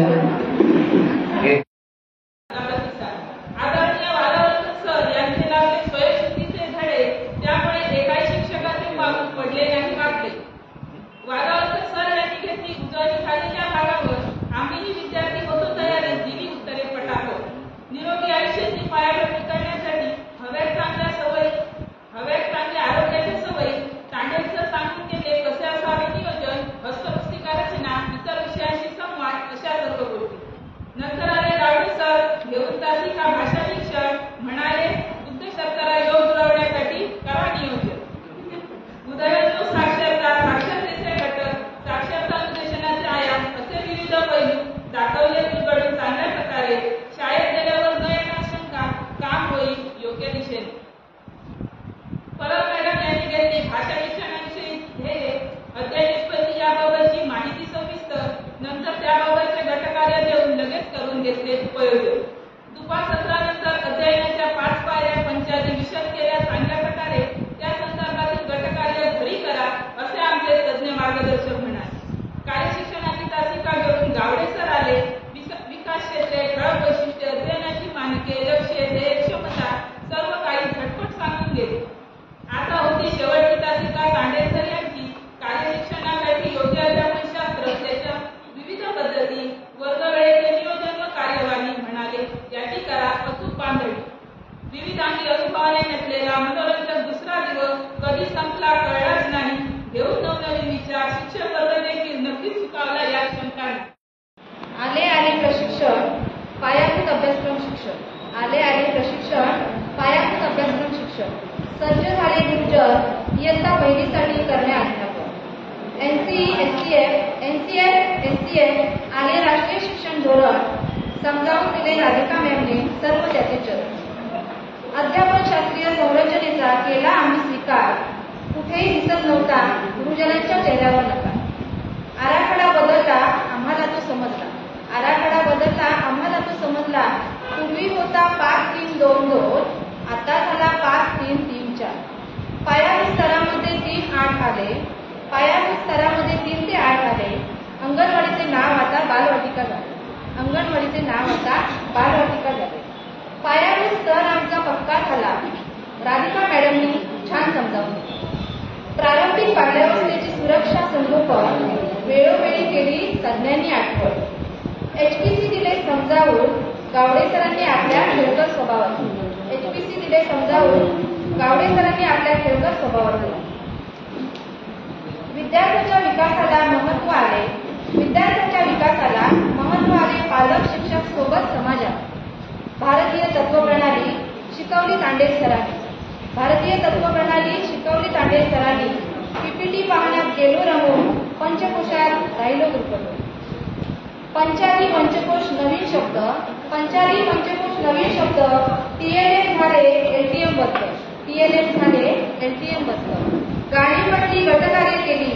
करून घेतले उपयोगी. दुपार सत्रानंतर अध्ययनाच्या 5 पायऱ्या पंचायती विशद केल्या चांगल्या प्रकारे त्या संदर्भातील गटकार्य घरी करा असे आमचे तज्ज्ञ मार्गदर्शक म्हणाले. कार्यशिक्षणाची तासिका घेऊन गावडे सर आले. विकास क्षेत्रे, ठळक वैशिष्ट्ये, अध्ययनाची मानके, लक्ष्य, ध्येय, क्षमता सर्व काही झटपट सांगून गेले. आता होती शेवटची तासिका तांडे सर यांची. कार्यशिक्षणासाठी योग्य अध्यापनशास्त्र, त्याच्या विविध पद्धती, वर्गवेळेचे नियोजन व कार्यवाही म्हणाले याची करा अचूक बांधणी. विविधांगी अनुभवाने नसलेला मनोरंजक दुसरा दिवस कधी संपला कळलाच नाही. घेऊन नवनवीन विचार शिक्षक वर्ग देखील नक्कीच चुकावला यात शंका नाही. आले प्रशिक्षण पायाभूत अभ्यासक्रम शिक्षण. आले प्रशिक्षण पायाभूत अभ्यासक्रम शिक्षण. सज्ज झाले गुर्जर इयत्ता पहिलीसाठी करणे अध्यापन. एनसीएफ आले राष्ट्रीय शिक्षण धोरण समजावून दिले राधिका मॅमने सर्व त्याचे चरण. अध्यापन शास्त्रीय संरचनेचा केला आम्ही स्वीकार. कुठेही दिसत नव्हता गुरुजनांच्या चेहऱ्यावर नकार. आराखडा बदलला आम्हाला तो समजला. आराखडा बदलला आम्हाला तो समजला. पूर्वी होता 5-3-2-2, आता झाला 5-3-3-4. पायाभूत स्तरामध्ये 3-8 आले. पायाभूत स्तरामध्ये 3 ते 8 आले. अंगणवाडीचे नाव आता बालवाटिका झाले. अंगणवाडीचे नाव आता बालवाटिका झाले. पायाभूत स्तर आमचा पक्का झाला. राधिका मॅडमनी छान समजावून दिली. प्रारंभिक बाल्यावस्थेची सुरक्षा संगोपन वेळोवेळी केली तज्ज्ञांनी आठवण. HPC दिले समजावून गावडे सरांनी आपल्या खेळकर स्वभावातून. HPC दिले समजावून गावडे सरांनी आपल्या खेळकर स्वभावातून. विद्यार्थ्यांच्या विकासाला महत्व आले. विद्यार्थ्यांच्या विकासाला महत्व आले. पालक शिक्षक सोबत समाजात. भारतीय तत्वप्रणाली शिकवली तांडे सरांनी. भारतीय तत्वप्रणाली शिकवली तांडे सरांनी. PPT पाहण्यात गेलो रमून पंचकोशात राहिलो गुरफटून. पंचाली पंचकोश नवीन शब्द. पंचाली पंचकोश नवीन शब्द. TLM झाले LTM बदल. TLM झाले LTM बदल. गाणी म्हटली गटकार्य केली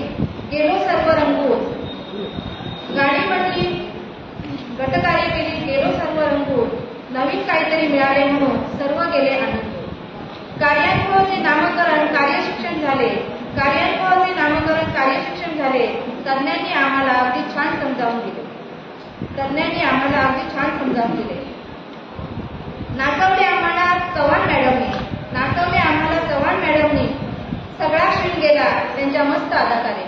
गेलो सर्व रंगून. गाणी म्हटली गटकार्य केली गेलो सर्व रंगून. नवीन काहीतरी मिळाले म्हणून सर्व गेले आनंद. कार्यानुभवाचे नामकरण कार्यशिक्षण झाले. कार्यानुभवाचे नामकरण कार्यशिक्षण झाले. तज्ज्ञांनी आम्हाला अगदी छान समजावून दिले. तज्ज्ञांनी आम्हाला अगदी छान समजावून दिले. नाचवले आम्हाला चव्हाण मॅडमनी. नाचवले आम्हाला चव्हाण मॅडमनी. सगळा शीण गेला त्यांच्या मस्त अदाकारे.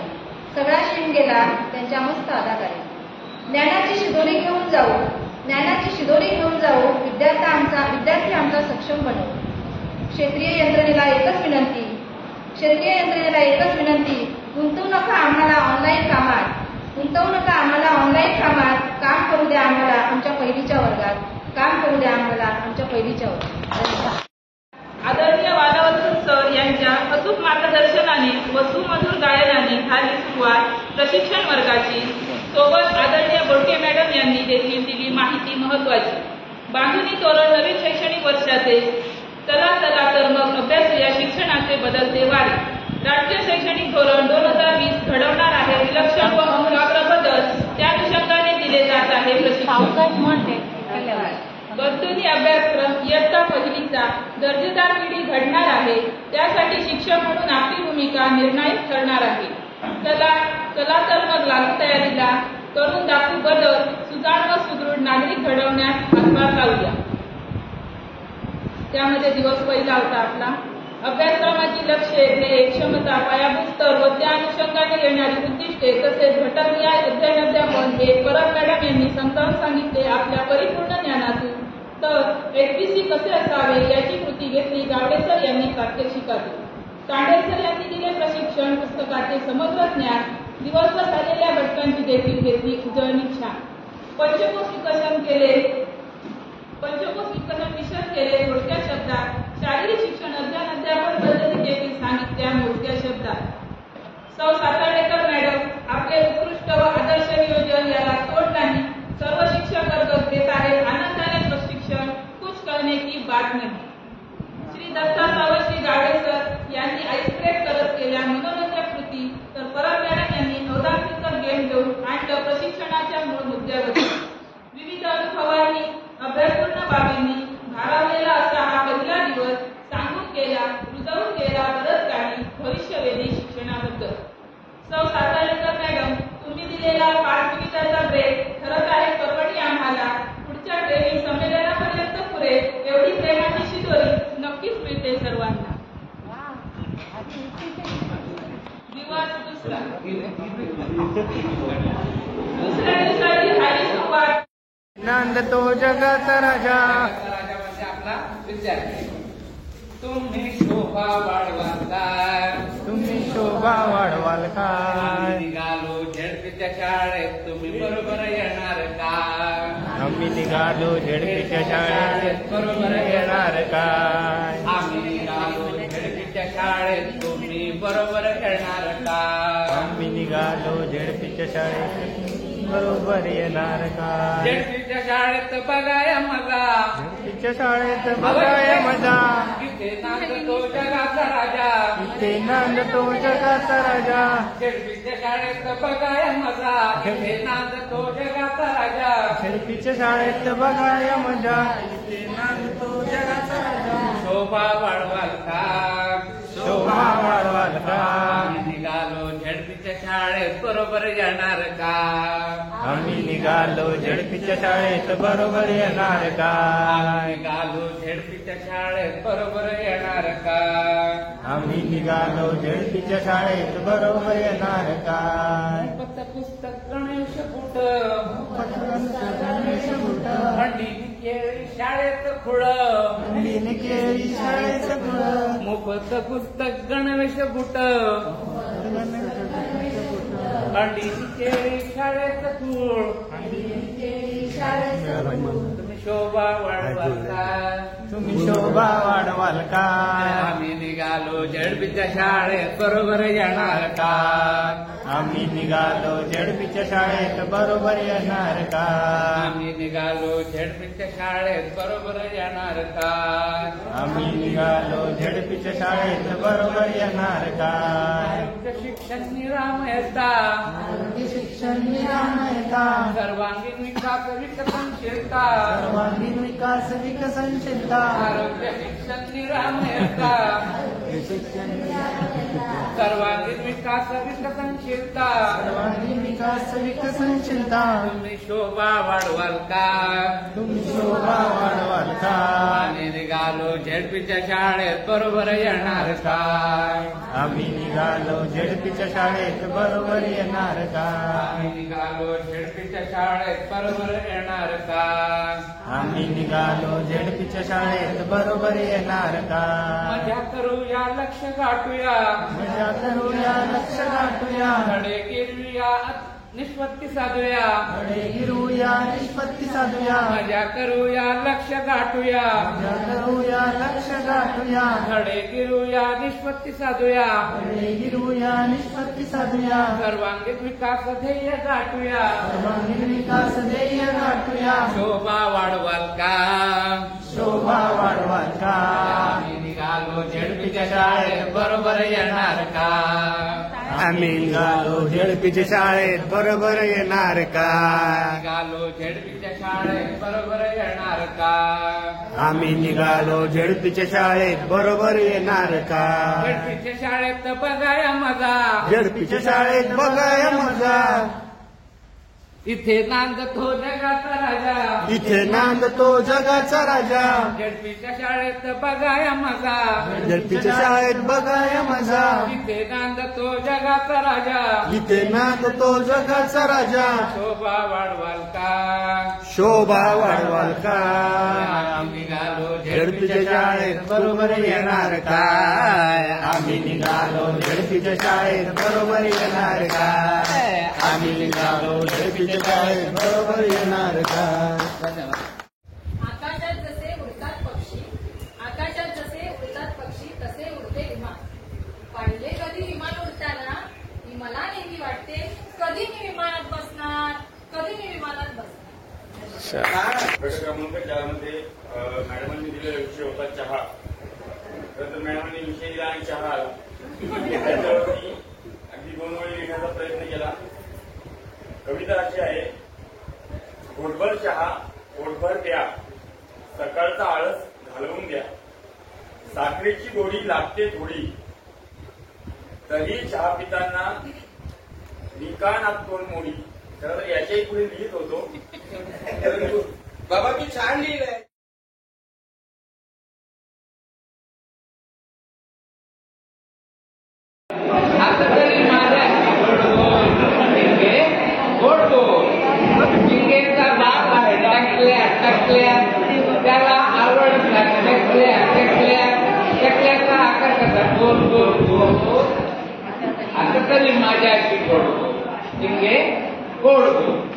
सगळा शीण गेला त्यांच्या मस्त अदाकारे. ज्ञानाची शिदोरी घेऊन जाऊ. ज्ञानाची शिदोरी घेऊन जाऊ. विद्यार्थी आमचा सक्षम बनवू. क्षेत्रीय यंत्रणेला एकच विनंती. क्षेत्रीय यंत्रणेला एकच विनंती. गुंतवू नका आम्हाला ऑनलाईन कामात. गुंतवू नका आम्हाला ऑनलाईन कामात. काम करू द्या आम्हाला आमच्या पहिलीच्या वर्गात. काम करू द्या आम्हाला आमच्या पहिलीच्या वर्गात. आदरणीय वालावलकर सर यांच्या अचूक मार्गदर्शनाने व सुमधुर गायनाने झाली सुरुवात प्रशिक्षण वर्गाची. सोबत आदरणीय बोडके मॅडम यांनी देखील दिली माहिती महत्वाची. बांधणी तोरण नवीन शैक्षणिक वर्षाचे. चला तर मग अभ्यासूया शिक्षणाचे बदलते वारे. राष्ट्रीय शैक्षणिक धोरण 2020 घडवणार आहे विलक्षण व अमूलाग्र बदल. त्या अनुषंगाने दिले जात आहे प्रशिक्षण. वर्तुनी अभ्यासक्रम इयत्ता पहिलीचा दर्जेदार पिढी घडणार आहे. त्यासाठी शिक्षक म्हणून आपली भूमिका निर्णायक ठरणार आहे. चला तर मग लागू तयारीला करून दाखवू बदल. सुजाण व सुदृढ नागरिक घडवण्यास हातभार लावूया. त्यामध्ये दिवस पहिला होता आपला अभ्यासक्रमाची लक्ष्ये, ध्येय, क्षमता, पायाभूत स्तर व त्या अनुषंगाने येणारी उद्दिष्टे तसेच घटकनिहाय अध्ययन हे परब मॅडम यांनी समजावून सांगितले आपल्या परिपूर्ण ज्ञानातून. तर HPC कसे असावे याची कृती घेतली गावडे सर यांनी प्रात्यक्षिकातून. तांडे सर यांनी दिले प्रशिक्षण पुस्तकाचे समग्र ज्ञान. दिवसभर झालेल्या घटकांची देखील घेतली उजळणी छान. पंचकोश विकसन विशद केले थोडक्या शब्दात. शारीरिक शिक्षण अध्यापन पद्धती देखील सांगितल्या मोजक्या शब्दात. सौ सातार्डेकर मॅडम आपले उत्कृष्ट व आदर्श नियोजन याला तोड नाही. सर्व शिक्षक वर्ग घेत आहेत आनंदाने प्रशिक्षण. कुछ करणे की बात नाही. श्री दत्ता सावंत श्री गावडे सर यांनी आईस्ब्रेक करत केल्या मनोरंजक कृती. तर परब मॅडम यांनी नवरात्रीकर गेम घेऊन आणलं प्रशिक्षणाच्या मूळ मुद्द्यावर. विविध अनुभवांनी अभ्यासपूर्ण बाबींनी भारावलेला असा हा पहिला दिवस सांगून गेला, रुजवून गेला बरंच काही भविष्यवेधी शिक्षणाबद्दल. सौ साताळेकर मॅडम, तुम्ही दिलेला 5 मिनिटाचा ब्रेक खरंच आहे परवडी आम्हाला. पुढच्या ट्रेनिंग संमेलनापर्यंत पुरेल एवढी प्रेमाची शिदोरी नक्कीच मिळते सर्वांना. दिवस दुसऱ्या दिवसाची हाही सुरुवात. नंद तो जगाचा राजा आपला विद्यार्थी. तुम्ही शोभा वाढवाल काय, तुम्ही शोभा वाढवाल काय, निघालो झेडपीच्या शाळेत तुम्ही बरोबर येणार काय, आम्ही निघालो झेडपीच्या शाळेत बरोबर येणार काय, आम्ही निघालो झेडपीच्या शाळेत तुम्ही बरोबर येणार काय, आम्ही निघालो झेडपीच्या शाळेत बरोबर येणार काय, झेडपीच्या शाळेत बघाया मजा, झेडपीच्या शाळेत बघाया मजा, इथे नांदतो जगाचा राजा, इथे नांदतो जगाचा राजा, झेडपीच्या शाळेत बघाया मजा, इथे नांदतो जगाचा राजा, झेडपीच्या शाळेत बघाया मजा, इथे नांदतो जगाचा राजा, शोभा वाढवाल का, शोभा वाढवाल का, आम्ही निघालो झेडपीच्या शाळेत बरोबर येणार का, आम्ही निघालो झेडपीच्या शाळेत बरोबर येणार काय, निघालो झेडपीच्या शाळेत बरोबर येणार का, आम्ही निघालो झेडपीच्या शाळेत बरोबर येणार काय, पुस्तक गणेश कुठ, हंडी केळी शाळेत खुळ, हंडीने केळी शाळेत खुळ, मोफत पुस्तक गणवेश बुट, हंडी केळी शाळेत खूळ, तुम्ही शोभा वाढवाल का, तुम्ही शोभा वाढवाल काय, आम्ही निघालो झेडपीच्या शाळेत बरोबर येणार का, आम्ही निघालो झेडपीच्या शाळेत बरोबर येणार काय, आम्ही निघालो झेडपीच्या शाळेत बरोबर येणार का, आम्ही निघालो झेडपीच्या शाळेत बरोबर येणार काय, शिक्षण निरामयता, शिक्षण निरामयता, सर्वांगीण विकास विकसनशीलता, सर्वांगीण विकास विकसनशीलता, आरोग्य शिक्षण निरामयता, सर्वांगीण विकास विकसनशीलता, सर्वांगीण विकास विकसनशीलता, तुम्ही शोभा वाढवाल का, तुम्ही शोभा वाढवाल का, आम्ही निघालो झेडपीच्या शाळेत बरोबर येणार का, आम्ही निघालो झेडपीच्या शाळेत बरोबर येणार का, आम्ही निघालो झेडपीच्या शाळेत बरोबर येणार का, आम्ही निघालो झेडपीच्या शाळेत बरोबर येणार का, मजा करूया लक्ष गाठूया, मजा करूया लक्ष गाठूया, धडे गिरवूया निष्पत्ती साधूया, धडे गिरूया निष्पत्ती साधूया, मजा करूया लक्ष गाठूया, मजा करूया लक्ष गाठूया, धडे गिरूया निष्पत्ती साधूया, धडे गिरूया निष्पत्ती साधूया, सर्वांगीण विकास ध्येय गाठूया, सर्वांगीण विकास ध्येय गाठूया, शोभा वाढवाल का, शोभा वाढवाल का, आम्ही निघालो झेडपीच्या शाळेत बरोबर येणार का, आम्ही निघालो झेडपीच्या शाळेत बरोबर येणार का, निघालो झेडपीच्या शाळेत बरोबर येणार का, आम्ही निघालो झेडपीच्या शाळेत बरोबर येणार का, झेडपीच्या शाळेत बघाया मजा, झेडपीच्या शाळेत बघाया मजा, इथे नांदतो जगाचा राजा, इथे नांदतो जगाचा राजा, झेडपीच्या शाळेत बघाया मजा, झेडपीच्या शाळेत बघाया मजा, इथे नांदतो जगाचा राजा, इथे नांदतो जगाचा राजा, शोभा वाढवाल का, शोभा वाढवाल का, आम्ही निघालो झेडपीच्या शाळेत बरोबर येणार काय, आम्ही निघालो झेडपीच्या शाळेत बरोबर येणार काय, आम्ही निघालो झेडपीच्या शाळेत बरोबर येणार काय. आकाशात जसे उडतात पक्षी, आकाशात जसे उडतात पक्षी तसे उडते विमान. पाहिले कधी विमान उडताना की मला नेहमी वाटते कधी मी विमानात बसणार, कधी मी विमानात बसणार. प्रश्न क्रमांक 4 मध्ये मॅडमांनी दिलेला विषय होता चहा. तर मॅडमांनी विषय दिला आणि चहा त्याच्यावरती अगदी 2 ओळी लिहिण्याचा प्रयत्न केला. कविता अशी आहे, पोटभर चहा पोटभर प्या, सकाळचा आळस घालवून द्या. साखरेची गोडी लागते थोडी, तरी चहा पिताना निकानात तोंड मोडी. खरं तर याच्याही पुढे लिहित होतो. बाबा तू छान लिहिलंय. आता तरी माझ्या गोड बोल. चिंगेचा बाप आहे टकल्या टकल्या, त्याला आवडतात टकल्या टकल्या, टकल्याचा आकार कसा गोल गोल गोल गोल. आता तरी माझ्याशी गोड बोल. चिंगे गोड बोल.